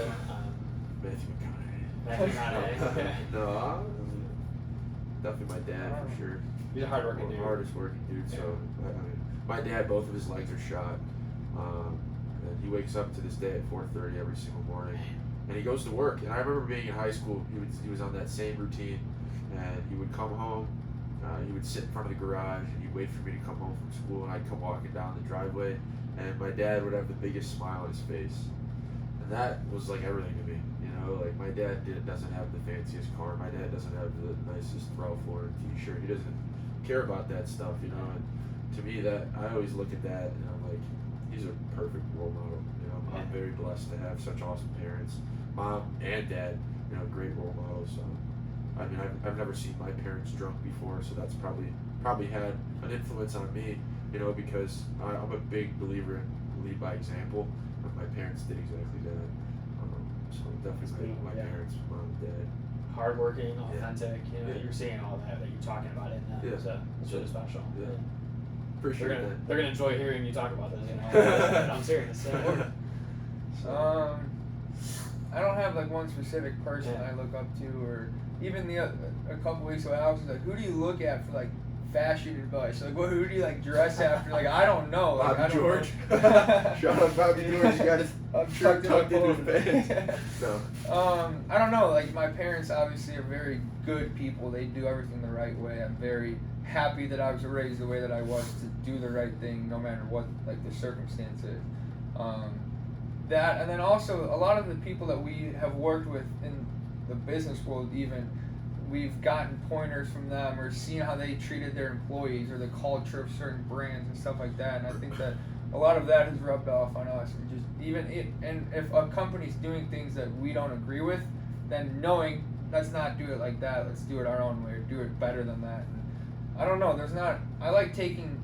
Matthew Matthew McConaughey. No, definitely my dad for sure. He's a hardworking dude. Hardest working dude. So I mean, my dad, both of his legs are shot. And he wakes up to this day at 4:30 every single morning, and he goes to work. And I remember being in high school, he was on that same routine, and he would come home. He would sit in front of the garage, and he'd wait for me to come home from school, and I'd come walking down the driveway, and my dad would have the biggest smile on his face, and that was like everything to me. You know, like my dad doesn't have the fanciest car, my dad doesn't have the nicest Ralph Lauren T-shirt. He doesn't care about that stuff, you know. And to me, that I always look at that, and I'm like, he's a perfect role model. You know, I'm very blessed to have such awesome parents, mom and dad. You know, great role models. I mean, I've never seen my parents drunk before, so that's probably had an influence on me, you know, because I'm a big believer in lead by example, and my parents did exactly that. So definitely my parents, mom and dad. Hardworking, authentic, you know, you're seeing all that you're talking about it now. Yeah. So it's really special. Yeah. For sure. They're gonna enjoy hearing you talk about this, you know. I'm serious. I don't have like one specific person I look up to, or even a couple weeks ago, Alex was like, "Who do you look at for like fashion advice? Like, who do you like dress after?" Like, I don't know. Like, Bobby George. Know. Shout out Bobby George. You got his shirt tucked into his pants. No. I don't know. Like, my parents obviously are very good people. They do everything the right way. I'm very happy that I was raised the way that I was to do the right thing, no matter what like the circumstance is. That, and then also a lot of the people that we have worked with in the business world, even we've gotten pointers from them or seen how they treated their employees or the culture of certain brands and stuff like that. And I think that a lot of that has rubbed off on us. And if a company's doing things that we don't agree with, then knowing let's not do it like that. Let's do it our own way or do it better than that. And I don't know. I like taking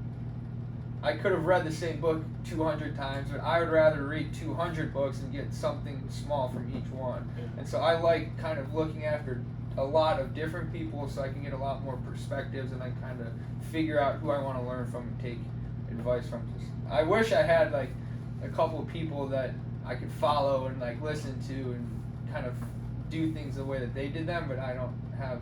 I could have read the same book 200 times, but I would rather read 200 books and get something small from each one. And so I like kind of looking after a lot of different people so I can get a lot more perspectives and then kind of figure out who I want to learn from and take advice from. I wish I had like a couple of people that I could follow and like listen to and kind of do things the way that they did them, but I don't have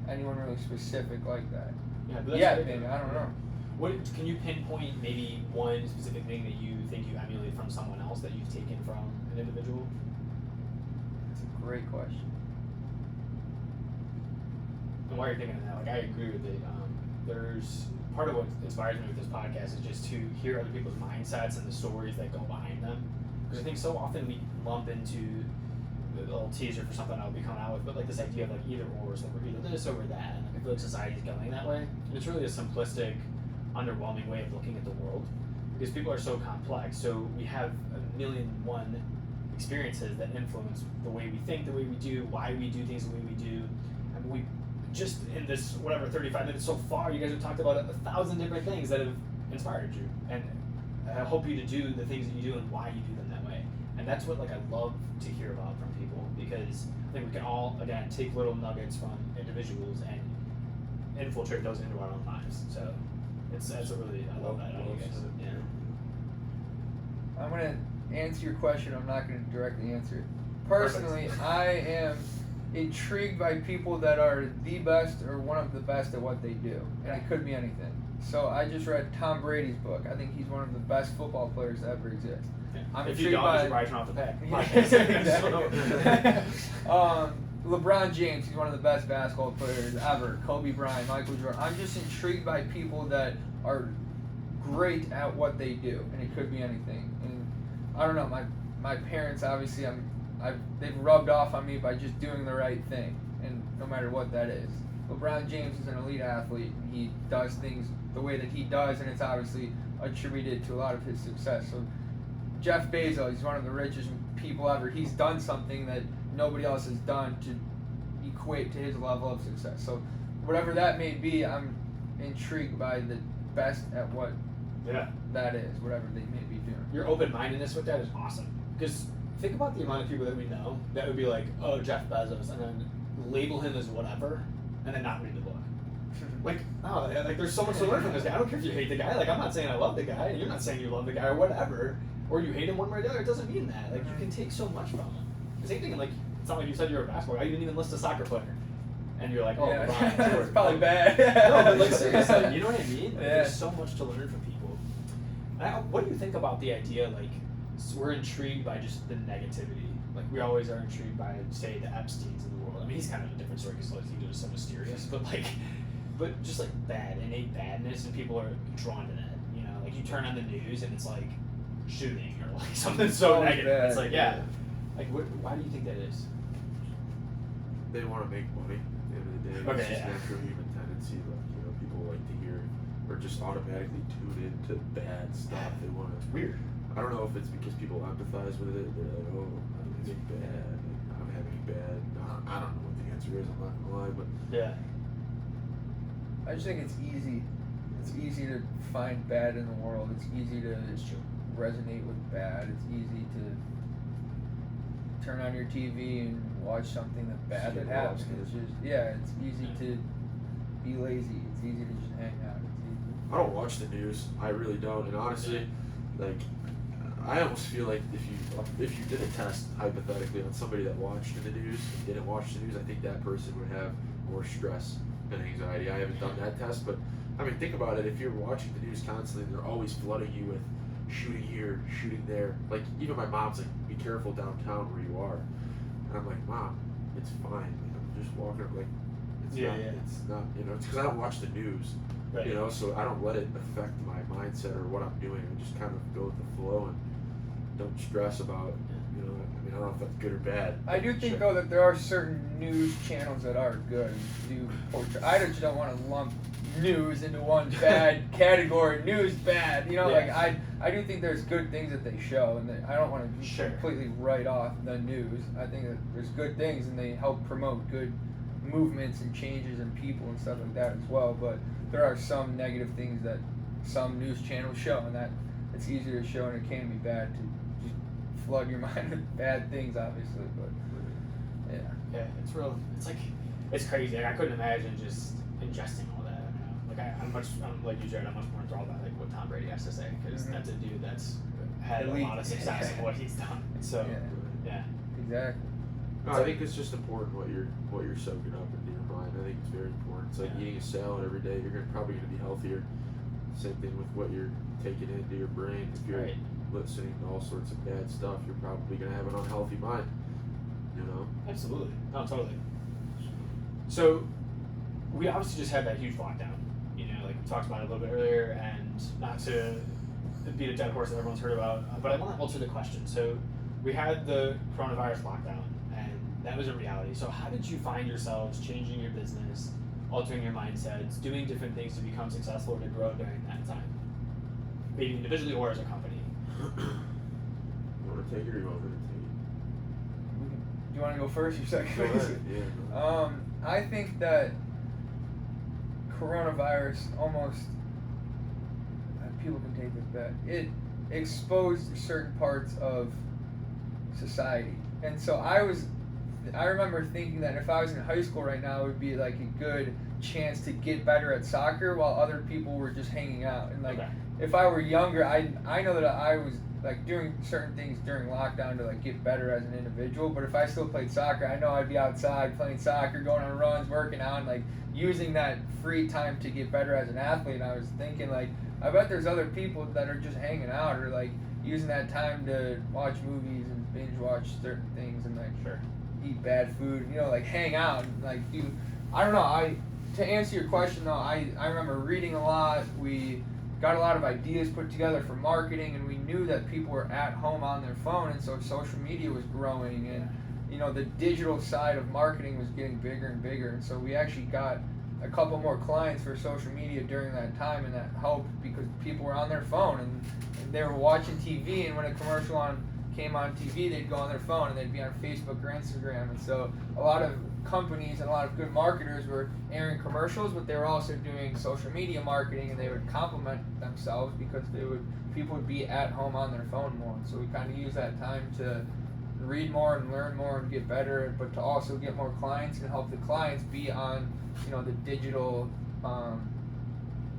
anyone really specific like that. Yeah, but Yeah, maybe, I don't know. What can you pinpoint maybe one specific thing that you think you emulate from someone else that you've taken from an individual? That's a great question. And while you're thinking of that, like I agree with it. There's part of what inspires me with this podcast is just to hear other people's mindsets and the stories that go behind them. Because I think so often we lump into the little teaser for something I'll be coming out with, but like this idea of like either or, so we're either this or we're that. And I feel like society's going that way. And it's really a simplistic, underwhelming way of looking at the world because people are so complex. So we have a million and one experiences that influence the way we think, the way we do, why we do things the way we do. And we just in this 35 minutes so far, you guys have talked about 1,000 different things that have inspired you, and I hope you to do the things that you do and why you do them that way. And that's what like I love to hear about from people, because I think we can all again take little nuggets from individuals and infiltrate those into our own lives. So that's a really, I love that. You guys. Yeah. I'm gonna answer your question. I'm not gonna directly answer it. Personally, I am intrigued by people that are the best or one of the best at what they do, and it could be anything. So I just read Tom Brady's book. I think he's one of the best football players to ever exist. Yeah. I'm if you don't, you should probably turn off the pack. Exactly. LeBron James, he's one of the best basketball players ever. Kobe Bryant, Michael Jordan. I'm just intrigued by people that are great at what they do, and it could be anything. And I don't know, my parents obviously they've rubbed off on me by just doing the right thing, and no matter what that is. LeBron James is an elite athlete, and he does things the way that he does, and it's obviously attributed to a lot of his success. So Jeff Bezos, he's one of the richest people ever. He's done something that nobody else has done to equate to his level of success. So whatever that may be, I'm intrigued by the best at what that is, whatever they may be doing. Your open-mindedness with that is awesome, because think about the amount of people that we know that would be like, oh, Jeff Bezos, and then label him as whatever, and then not read the book. Like, oh, like there's so much to learn from this guy. I don't care if you hate the guy. Like, I'm not saying I love the guy, and you're not saying you love the guy or whatever, or you hate him one way or the other. It doesn't mean that. Like, you can take so much from him. The same thing, like, it's not like you said you're a basketball guy. You didn't even list a soccer player, and you're like, oh, yeah. LeBron. It's probably bad. No, but like seriously, you know what I mean? Like, Yeah. there's so much to learn from people. What do you think about the idea, like, we're intrigued by just the negativity? Like, we always are intrigued by, say, the Epsteins in the world. I mean, he's kind of a different story because he's just so mysterious, but just like innate badness, and people are drawn to that. You know, like you turn on the news and it's like shooting or like something so negative. Bad. It's like, yeah. Like, why do you think that is? They want to make money at the end of the day. Okay, It's just yeah. natural human tendency. Like, you know, people like to hear or just automatically tune into bad stuff. They want to. It's weird. I don't know if it's because people empathize with it. They're like, oh, I'm having bad. I'm having bad. I don't know what the answer is. I'm not gonna lie, but Yeah. I just think it's easy. It's easy to find bad in the world. It's easy to resonate with bad. It's easy to turn on your TV and watch something bad that happens. It's just, it's easy to be lazy. It's easy to just hang out. It's easy. I don't watch the news. I really don't. And honestly, like, I almost feel like if you did a test hypothetically on somebody that watched the news and didn't watch the news, I think that person would have more stress and anxiety. I haven't done that test, but I mean, think about it. If you're watching the news constantly, they're always flooding you with shooting here, shooting there. Like, even my mom's like, be careful downtown where you are. And I'm like, Mom, it's fine. Like, I'm just walking up, like, it's not, you know, it's because I don't watch the news. Right. You know, so I don't let it affect my mindset or what I'm doing. I just kind of go with the flow and don't stress about, you know, I mean, I don't know if that's good or bad. I do think though that there are certain news channels that are good. Do portray. I just don't want to lump news into one bad category. News bad, you know. Yeah. Like I do think there's good things that they show, and I don't want to Sure. completely write off the news. I think that there's good things, and they help promote good movements and changes in people and stuff like that as well. But there are some negative things that some news channels show, and that it's easier to show, and it can be bad to just flood your mind with bad things, obviously. But yeah. Yeah, it's real. It's like, it's crazy. Like, I couldn't imagine just ingesting all that. You know? Like I'm like you, Jared. I'm much more enthralled by like what Tom Brady has to say, because that's a dude that's had a lot of success in what he's done. So yeah. Exactly. No, I think it's just important what you're soaking up into your mind. I think it's very important. It's like eating a salad every day. You're probably gonna be healthier. Same thing with what you're taking into your brain. If you're listening to all sorts of bad stuff, you're probably gonna have an unhealthy mind. You know? Absolutely. No, totally. So we obviously just had that huge lockdown. You know, like we talked about it a little bit earlier, and not to beat a dead horse that everyone's heard about, but I want to alter the question. So we had the coronavirus lockdown, and that was a reality. So how did you find yourselves changing your business, altering your mindsets, doing different things to become successful or to grow during that time? Maybe individually or as a company. You want to take it or you want me to take it? Do you want to go first or second? Go ahead. Yeah. I think that coronavirus almost, people can take this back, it exposed certain parts of society. And so I remember thinking that if I was in high school right now, it would be like a good chance to get better at soccer while other people were just hanging out. And like, if I were younger, I know that I was like doing certain things during lockdown to like get better as an individual. But if I still played soccer, I know I'd be outside playing soccer, going on runs, working out, and like using that free time to get better as an athlete. And I was thinking like, I bet there's other people that are just hanging out or like using that time to watch movies and binge watch certain things and like eat bad food, you know, like hang out and like do, I don't know, to answer your question though, I remember reading a lot. We got a lot of ideas put together for marketing, and we knew that people were at home on their phone, and so social media was growing, and you know, the digital side of marketing was getting bigger and bigger, and so we actually got a couple more clients for social media during that time, and that helped because people were on their phone and they were watching TV, and when a commercial came on TV, they'd go on their phone and they'd be on Facebook or Instagram. And so a lot of companies and a lot of good marketers were airing commercials, but they were also doing social media marketing, and they would complement themselves because people would be at home on their phone more. So we kind of use that time to read more and learn more and get better, but to also get more clients and help the clients be on, you know, the digital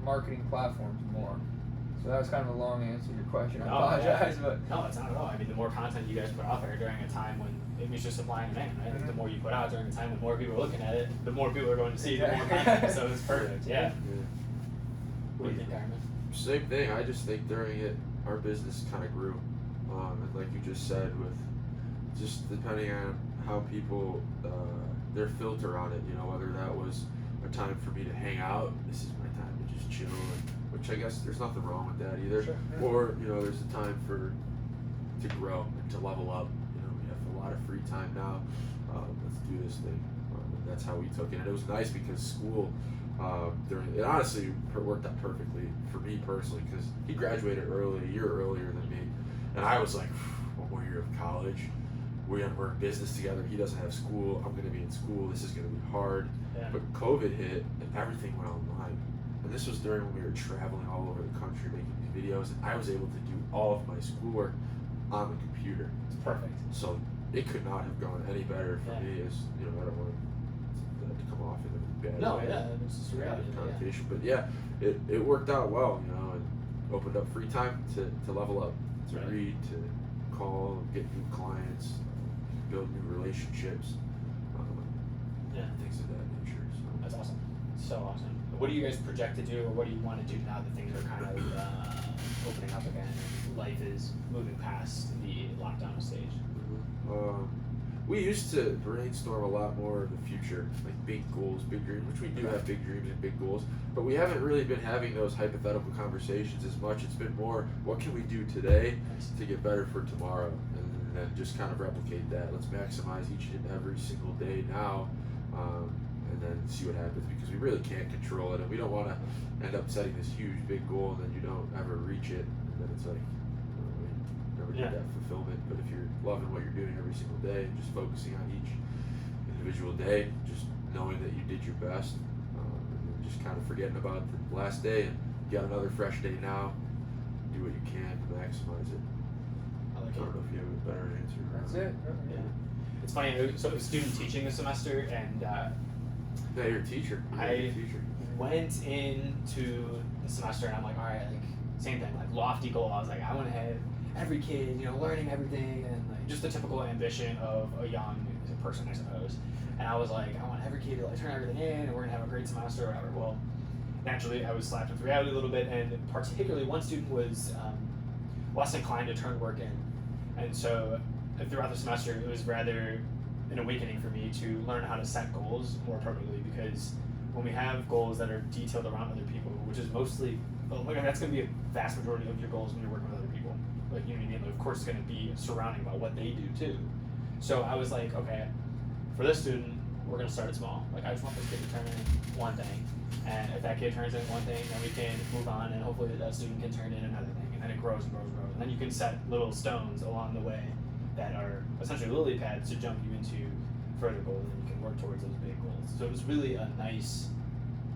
marketing platforms more. So that was kind of a long answer to your question. I apologize, but no, it's not at all. I mean, the more content you guys put out there during a time when it was just supply and demand, right? The more you put out during a time when more people are looking at it, the more people are going to see the more content. So it's perfect. Yeah. What do you think, Gyerman? Same thing. I just think during it, our business kind of grew, and like you just said, with just depending on how people their filter on it, you know, whether that was a time for me to hang out, this is my time to just chill, which I guess there's nothing wrong with that either. Sure. Or, you know, there's a time to grow and to level up. You know, we have a lot of free time now. Let's do this thing. That's how we took it. And it was nice because school it honestly worked out perfectly for me personally, because he graduated early, a year earlier than me, and I was like, one more year of college. We're in business together. He doesn't have school. I'm going to be in school. This is going to be hard. Yeah. But COVID hit and everything went online. And this was during when we were traveling all over the country making these videos. And I was able to do all of my schoolwork on the computer. It's perfect. So it could not have gone any better for me. As you know, I don't want that to come off in a bad way. It's just reality. Connotation. But yeah, it worked out well, you know, and opened up free time to level up, to read, to call, get new clients, build new relationships, things of that nature. So. That's awesome. So awesome. What do you guys project to do, or what do you want to do now that things are kind of opening up again and life is moving past the lockdown stage? We used to brainstorm a lot more of the future, like big goals, big dreams, which we do have big dreams and big goals, but we haven't really been having those hypothetical conversations as much. It's been more, what can we do today to get better for tomorrow? And then just kind of replicate that. Let's maximize each and every single day now, and then see what happens, because we really can't control it, and we don't want to end up setting this huge big goal and then you don't ever reach it, and then it's like, never get that fulfillment. But if you're loving what you're doing every single day, and just focusing on each individual day, just knowing that you did your best, and then just kind of forgetting about the last day and got another fresh day now. Do what you can to maximize it. I like I don't know if you have a better answer. That's it. Yeah. It's funny. So I was student teaching this semester, and Yeah, you're a teacher. You're a teacher. went into the semester, and I'm like, all right, like same thing, like lofty goal. I was like, I want to have every kid, learning everything, and like just the typical ambition of a young person, I suppose. And I was like, I want every kid to like turn everything in, and we're gonna have a great semester or whatever. Well, naturally, I was slapped with reality a little bit, and particularly one student was less inclined to turn work in, and so throughout the semester, it was rather an awakening for me to learn how to set goals more appropriately, because when we have goals that are detailed around other people, which is mostly, that's going to be a vast majority of your goals when you're working with other people. Like, you know what I mean? Like, of course, it's going to be surrounding about what they do too. So I was like, okay, for this student, we're going to start it small. Like, I just want this kid to turn in one thing. And if that kid turns in one thing, then we can move on, and hopefully that student can turn in another thing. And then it grows and grows and grows. And then you can set little stones along the way that are essentially lily pads to jump you into further goals, and you can work towards those big goals. So it was really that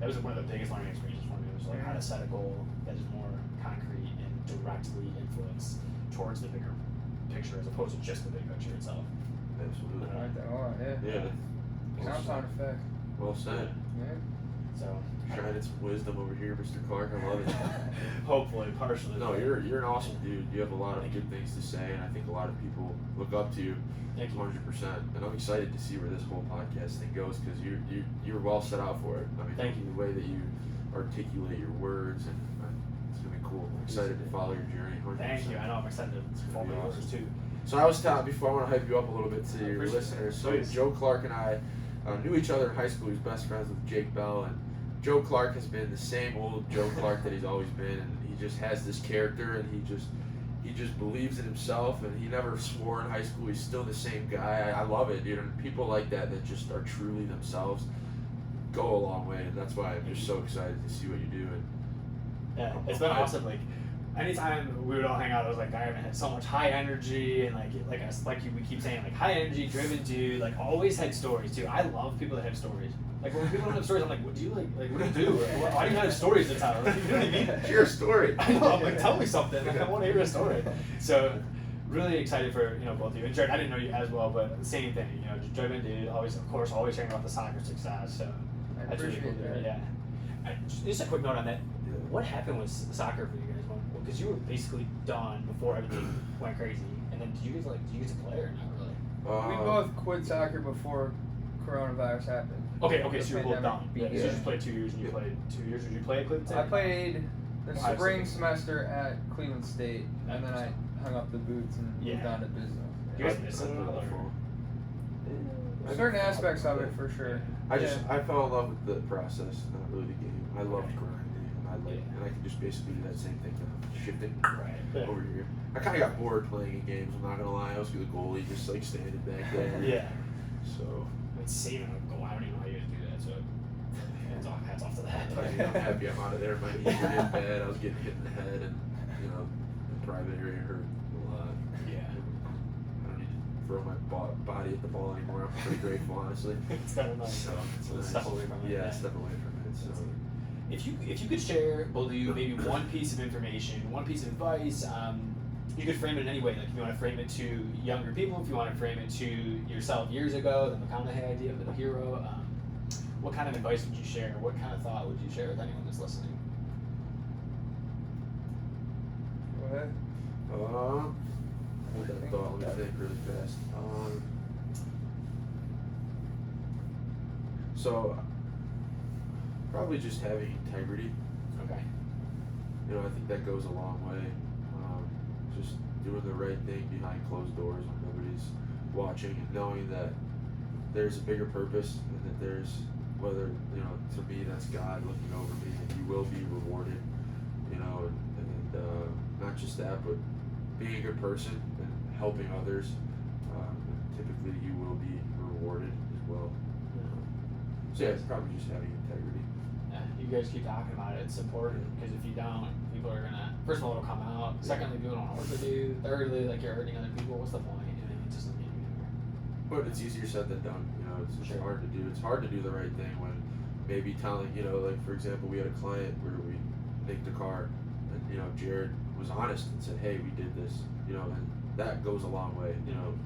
was one of the biggest learning experiences for me. It was like how to set a goal that is more concrete and directly influence towards the bigger picture, as opposed to just the big picture itself. Absolutely. I like that a lot. Yeah. Compound effect. Well said. Yeah. So Shining some wisdom over here, Mr. Clark. I love it. hopefully, partially. No, you're an awesome dude. You have a lot of good things to say, and I think a lot of people look up to you. Thank you. 100%. And I'm excited to see where this whole podcast thing goes, because you're well set out for it. I mean, Thank you. The way that you articulate your words, and it's gonna be cool. I'm excited to follow your journey. 100%. Thank you. I know I'm excited to follow be yours awesome. too. So I was telling before, I want to hype you up a little bit to your Appreciate listeners. it. So Please. Joe Clark and I knew each other in high school. He was best friends with Jake Bell, and Joe Clark has been the same old Joe Clark that he's always been, and he just has this character, and he just believes in himself, and he never swore in high school. He's still the same guy. I love it, dude. And people like that just are truly themselves go a long way, and that's why I'm just so excited to see what you do. And Yeah, it's been awesome. Like, anytime we would all hang out, I was like, Gyerman had so much high energy, and we keep saying, like, high energy, driven dude. Like, always had stories too. I love people that have stories. Like, when people don't have stories, I'm like, what do you like? Like, what do you do? Like, why do you have stories to tell? Like, you know what I mean? Share a story. I know. I'm like, tell me something. Like, I want to hear a story. So, really excited for both of you. And Jared, I didn't know you as well, but the same thing. Just driven dude. Always, of course, always hearing about the soccer success. So I that's really cool. appreciate that. Yeah. Just a quick note on that. What happened with soccer for you guys? Because you were basically done before everything went crazy, and then did you get to play or not really? We both quit soccer before coronavirus happened. Okay, The so you were both pandemic done. Yeah, so you began. just played 2 years, and you played 2 years. Did you play at Cleveland State? I played the Ohio spring State. semester at Cleveland State, and then I hung up the boots and moved on to business. You guys miss it at all, or? Certain aspects of it, for sure. I fell in love with the process, not really the game. I loved grinding, and I could just basically do that same thing now, shifting Right. over here. I kind of got bored playing in games. I'm not gonna lie. I was the goalie, just like standing back there. Yeah. So It's saving a goal. I don't even know how you guys do that. So hats off to that. I'm happy I'm out of there. My knees were getting bad. I was getting hit in the head, and the private area hurt a lot. Yeah. I don't need to throw my body at the ball anymore. I'm pretty grateful, honestly. It's kind of nice. So it's So nice. step away from it. Yeah, step away from it. So. If you could share, both of you, maybe one piece of information, one piece of advice, you could frame it in any way. Like, if you want to frame it to younger people, if you want to frame it to yourself years ago, the McConaughey idea of the hero, what kind of advice would you share? What kind of thought would you share with anyone that's listening? Go ahead. Hold that thought. Let me think really fast. So, probably just having integrity. Okay. I think that goes a long way. Just doing the right thing behind closed doors when nobody's watching, and knowing that there's a bigger purpose, and that there's, whether, to me, that's God looking over me, and you will be rewarded, and not just that, but being a good person and helping others, typically you will be rewarded as well. So yeah, it's probably just having integrity. Yeah, you guys keep talking about it, support it, because if you don't, people are gonna, first of all, it'll come out. Secondly, people don't know what to do. Thirdly, like, you're hurting other people. What's the point? And it just doesn't get you anywhere. But it's easier said than done. It's just hard to do. It's hard to do the right thing when maybe telling, like, for example, we had a client where we make the car. And, Jared was honest and said, hey, we did this, and that goes a long way.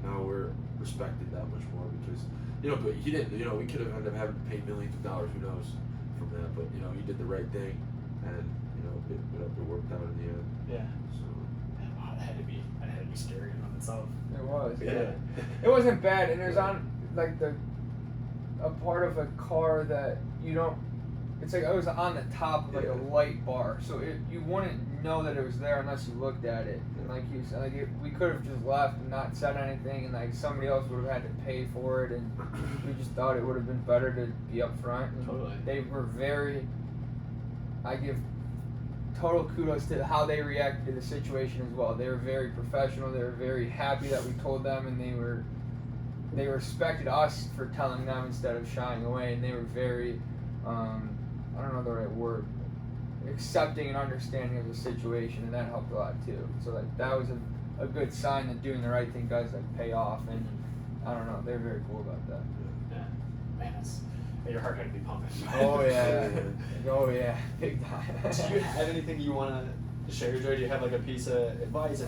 Now we're respected that much more because, but he didn't, we could have ended up having to pay millions of dollars, who knows, from that. But, he did the right thing, and, it worked out in the end. Yeah. So. Wow, that had to be scary in itself. It was. Yeah. It wasn't bad, and it was on like a part of a car that you don't. It's like it was on the top of like a light bar, so you wouldn't know that it was there unless you looked at it. And like you said, we could have just left and not said anything, and like somebody else would have had to pay for it, and we just thought it would have been better to be up front. And Totally. they were very. I give total kudos to how they reacted to the situation as well. They were very professional. They were very happy that we told them, and they respected us for telling them instead of shying away. And they were very, I don't know the right word, accepting and understanding of the situation, and that helped a lot too. So like that was a good sign that doing the right thing does like pay off. And I don't know, they're very cool about that. Yeah, man, your heart had to be pumping. Oh yeah, oh yeah, big time. Do you have anything you want to share, Joe? Do you have like a piece of advice,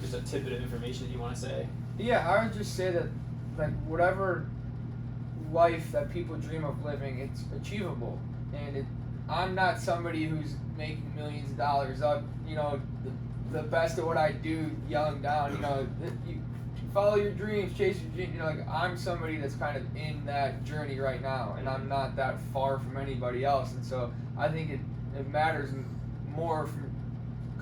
just a tidbit of information that you want to say? Yeah, I would just say that, like, whatever life that people dream of living, it's achievable. And I'm not somebody who's making millions of dollars up, the best at what I do, yelling down, you follow your dreams, chase your dreams. Like, I'm somebody that's kind of in that journey right now, and I'm not that far from anybody else. And so I think it matters more from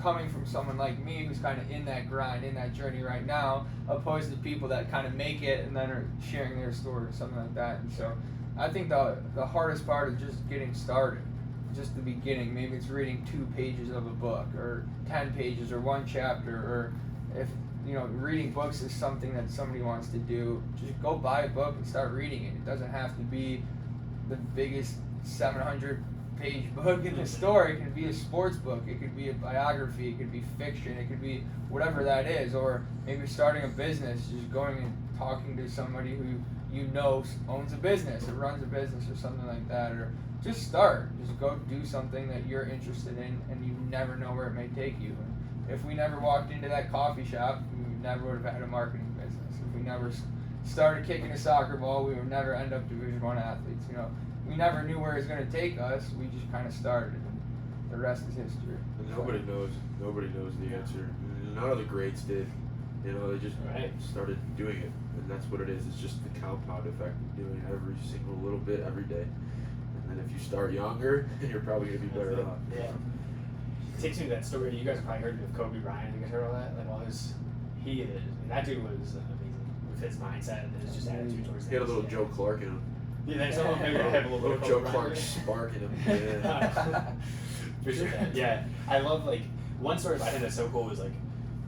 coming from someone like me who's kind of in that grind, in that journey right now, opposed to people that kind of make it and then are sharing their story or something like that. And so I think the hardest part is just getting started, just the beginning. Maybe it's reading 2 pages of a book or 10 pages or 1 chapter, or if reading books is something that somebody wants to do, just go buy a book and start reading it. It doesn't have to be the biggest 700-page book in the store. It can be a sports book, it could be a biography, it could be fiction, it could be whatever that is. Or maybe starting a business, just going and talking to somebody who owns a business or runs a business or something like that. Or just go do something that you're interested in, and you never know where it may take you. And if we never walked into that coffee shop, we never would have had a marketing business. If we never started kicking a soccer ball, we would never end up Division I athletes. We never knew where it was going to take us. We just kind of started, and the rest is history. And nobody knows the answer. None of the greats did. They just started doing it, and that's what it is. It's just the compound effect of doing every single little bit every day. And then if you start younger, you're probably going to be better off. Yeah. It takes me to that story. You guys have probably heard of Kobe Bryant. You guys heard all that? That dude was amazing with his mindset and his just attitude towards things. He had a little Joe Clark in him. You think so? Maybe I have a little bit of Joe Kobe Clark Bryant. spark in him. Yeah. Appreciate that. Yeah. I love, one story about him that's so cool was,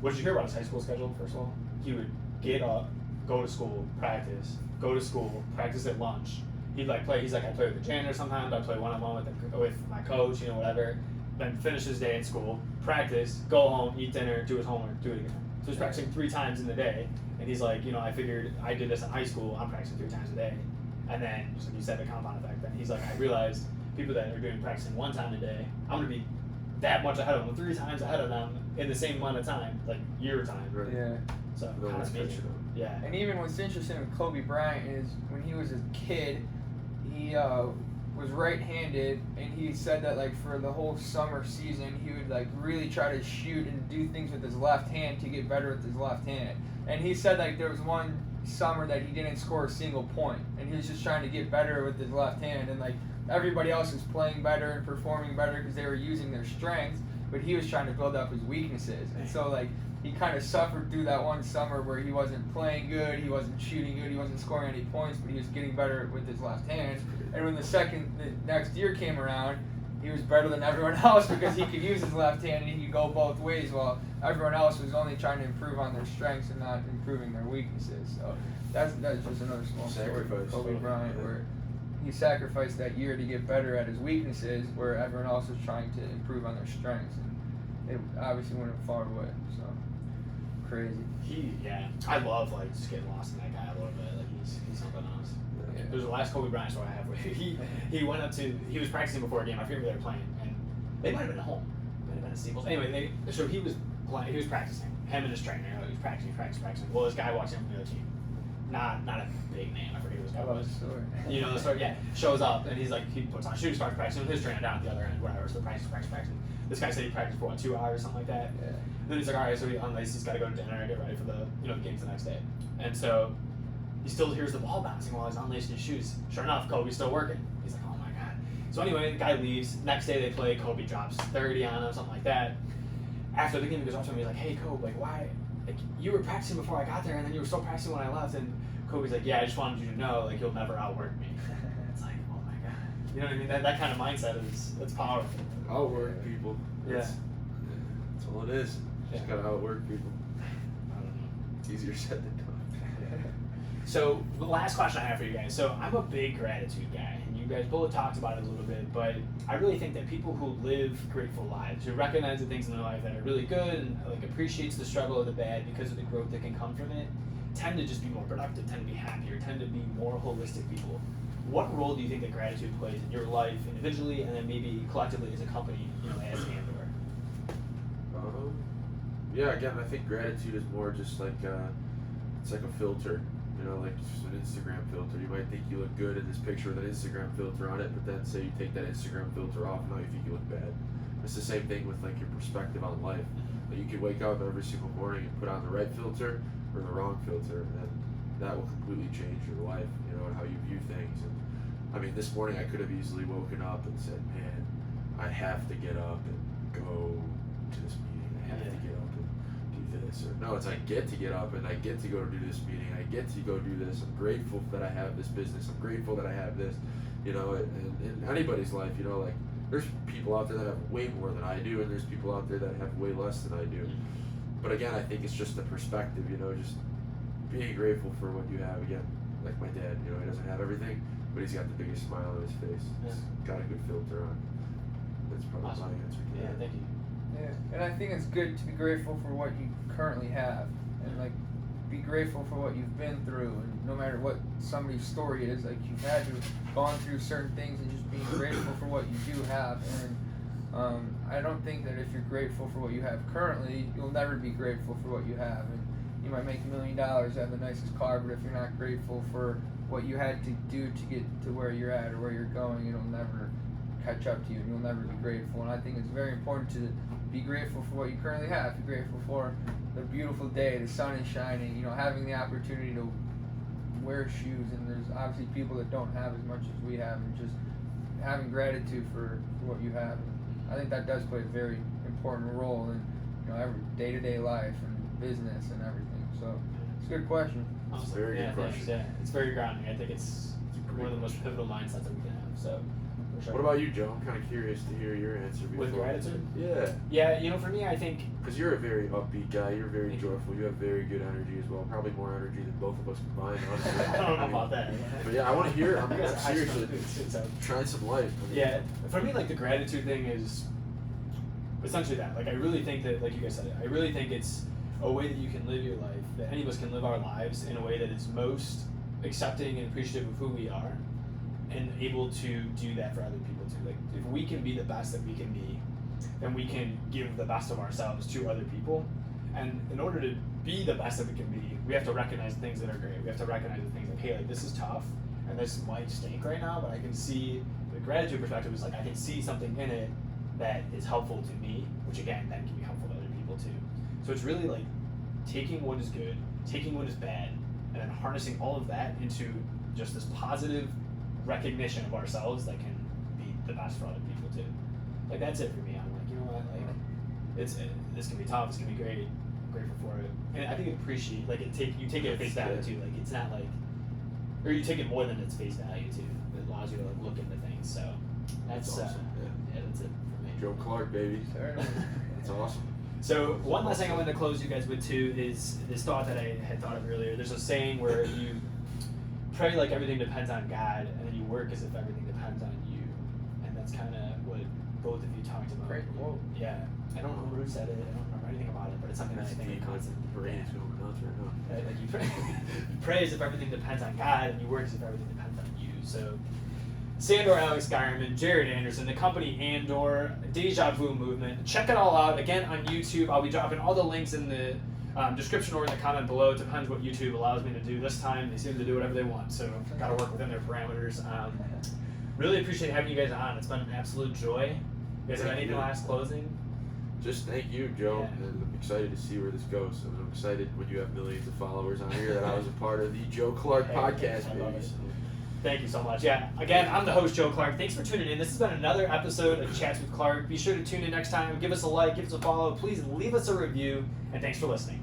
what did you hear about his high school schedule, first of all? He would get up, go to school, practice, go to school, practice at lunch. He'd play. He's like, I play with the janitor sometimes. I play one-on-one with my coach, whatever. Then finish his day in school, practice, go home, eat dinner, do his homework, do it again. So he's practicing 3 times in the day. And he's like, I figured I did this in high school. I'm practicing 3 times a day. And then, just like you said, the compound effect. Then he's like, I realized people that are practicing 1 time a day, I'm going to be that much ahead of them, 3 times ahead of them in the same amount of time, year time. Right. Yeah. So, No kind one's of catching amazing. up. Yeah. And even what's interesting with Kobe Bryant is when he was a kid, he was right-handed, and he said that for the whole summer season he would really try to shoot and do things with his left hand to get better with his left hand. And he said there was one summer that he didn't score a single point, and he was just trying to get better with his left hand. And everybody else was playing better and performing better because they were using their strengths, but he was trying to build up his weaknesses. And so he kind of suffered through that one summer where he wasn't playing good, he wasn't shooting good, he wasn't scoring any points, but he was getting better with his left hand. And when the next year came around, he was better than everyone else because he could use his left hand and he could go both ways, while everyone else was only trying to improve on their strengths and not improving their weaknesses. So that's just another small story of Kobe Bryant, where he sacrificed that year to get better at his weaknesses, where everyone else was trying to improve on their strengths, and it obviously went far away. So crazy. I love just getting lost in that guy a little bit. He's something else. Yeah. There's the last Kobe Bryant story I have where he went up to, he was practicing before a game. I forget who they were playing, and They might have been at home. Might have been at Staples. Anyway, so he was practicing. Him and his trainer. He was practicing. Well, this guy walks in from the other team. Not a big name. I forget who this guy was. You know the story? Yeah. Shows up and he puts on shoes, starts practicing with his trainer down at the other end, whatever. So practicing. This guy said he practiced for 2 hours, something like that. Yeah. And then he's like, all right, so he unlaced. He's got to go to dinner and get ready for the the games the next day. And so he still hears the ball bouncing while he's unlacing his shoes. Sure enough, Kobe's still working. He's like, oh my god. So anyway, the guy leaves. Next day they play. Kobe drops 30 on him, something like that. After the game, he goes up to him. He's like, hey, Kobe, like why? Like you were practicing before I got there, and then you were still practicing when I left. And Kobe's like, yeah, I just wanted you to know, like you'll never outwork me. It's like, oh my god. You know what I mean? That kind of mindset it's powerful. Outwork people. Yeah. That's all it is. Just gotta outwork people. I don't know. It's easier said than done. So the last question I have for you guys. So I'm a big gratitude guy, and you guys both talked about it a little bit, but I really think that people who live grateful lives, who recognize the things in their life that are really good and like appreciates the struggle or the bad because of the growth that can come from it, tend to just be more productive, tend to be happier, tend to be more holistic people. What role do you think that gratitude plays in your life individually and then maybe collectively as a company, as Andor? Yeah, again, I think gratitude is more just like it's like a filter, like just an Instagram filter. You might think you look good in this picture with an Instagram filter on it, but then say you take that Instagram filter off, now you think you look bad. It's the same thing with like your perspective on life. Like you could wake up every single morning and put on the right filter or the wrong filter, and that will completely change your life, and how you view things. And I mean, this morning I could have easily woken up and said, man, I have to get up and go to this meeting. I have to get up and do this. Or no, it's I get to get up and I get to go do this meeting. I get to go do this. I'm grateful that I have this business. I'm grateful that I have this. And in anybody's life, like there's people out there that have way more than I do, and there's people out there that have way less than I do. But again, I think it's just the perspective, just being grateful for what you have. Again, like my dad, he doesn't have everything, but he's got the biggest smile on his face. He's got a good filter on. That's probably Awesome. my answer. Yeah, thank you. Yeah, and I think it's good to be grateful for what you currently have, and like be grateful for what you've been through, and no matter what somebody's story is, like you've had to gone through certain things, and just being grateful for what you do have. And I don't think that if you're grateful for what you have currently, you'll never be grateful for what you have. And you might make $1 million, have the nicest car, but if you're not grateful for what you had to do to get to where you're at or where you're going, it'll never catch up to you, and you'll never be grateful. And I think it's very important to be grateful for what you currently have. Be grateful for the beautiful day, the sun is shining, having the opportunity to wear shoes, and there's obviously people that don't have as much as we have, and just having gratitude for what you have. And I think that does play a very important role in every day-to-day life and business and everything. So it's a good question. It's a very good question. Thanks, yeah. It's very grounding. I think it's one of the most pivotal mindsets that we can have. So. Sure. What about you, Joe? I'm kind of curious to hear your answer. With gratitude? Yeah. Yeah, for me, I think... Because you're a very upbeat guy. You're very joyful. You have very good energy as well. Probably more energy than both of us combined, honestly. I don't know about that. But yeah, I want to hear it. I'm seriously so. trying some life. Yeah. For me, like, the gratitude thing is essentially that. Like, I really think that, like you guys said, I really think it's a way that you can live your life, that any of us can live our lives in a way that is most accepting and appreciative of who we are, and able to do that for other people too. Like, if we can be the best that we can be, then we can give the best of ourselves to other people. And in order to be the best that we can be, we have to recognize the things that are great. We have to recognize the things like, hey, like this is tough, and this might stink right now, but I can see the gratitude perspective is like I can see something in it that is helpful to me, which again then can be helpful to other people too. So it's really like taking what is good, taking what is bad, and then harnessing all of that into just this positive recognition of ourselves that can be the best for other people too. Like that's it for me. I'm like, you know what, like this can be tough, it's gonna be great, I'm grateful for it. And I think appreciate, like you take it at face value too. Like it's not like, or you take it more than its face value too. It allows you to like look into things. So that's awesome. Yeah, that's it for me. Joe Clark, baby. That's awesome. So one last thing I wanted to close you guys with too is this thought that I had thought of earlier. There's a saying where you pray like everything depends on God, and then you work as if everything depends on you. And that's kind of what both of you talked about. Great quote. Yeah. I don't know who said it. I don't remember anything about it, but it's something that I think is constant. The brain is going nuts right now. Like you pray as if everything depends on God, and you work as if everything depends on you. So Sandor, Alex Gyerman, Jared Anderson, the company Andor, Deja Vu Movement. Check it all out again on YouTube. I'll be dropping all the links in the description or in the comment below. It depends what YouTube allows me to do this time. They seem to do whatever they want, so got to work within their parameters. Really appreciate having you guys on. It's been an absolute joy. You guys have anything last closing? Just thank you, Joe. Yeah. And I'm excited to see where this goes. I'm excited when you have millions of followers on here that I was a part of the Joe Clark podcast, babies. Thank you so much. Yeah, again, I'm the host, Joe Clark. Thanks for tuning in. This has been another episode of Chats with Clark. Be sure to tune in next time. Give us a like, give us a follow. Please leave us a review, and thanks for listening.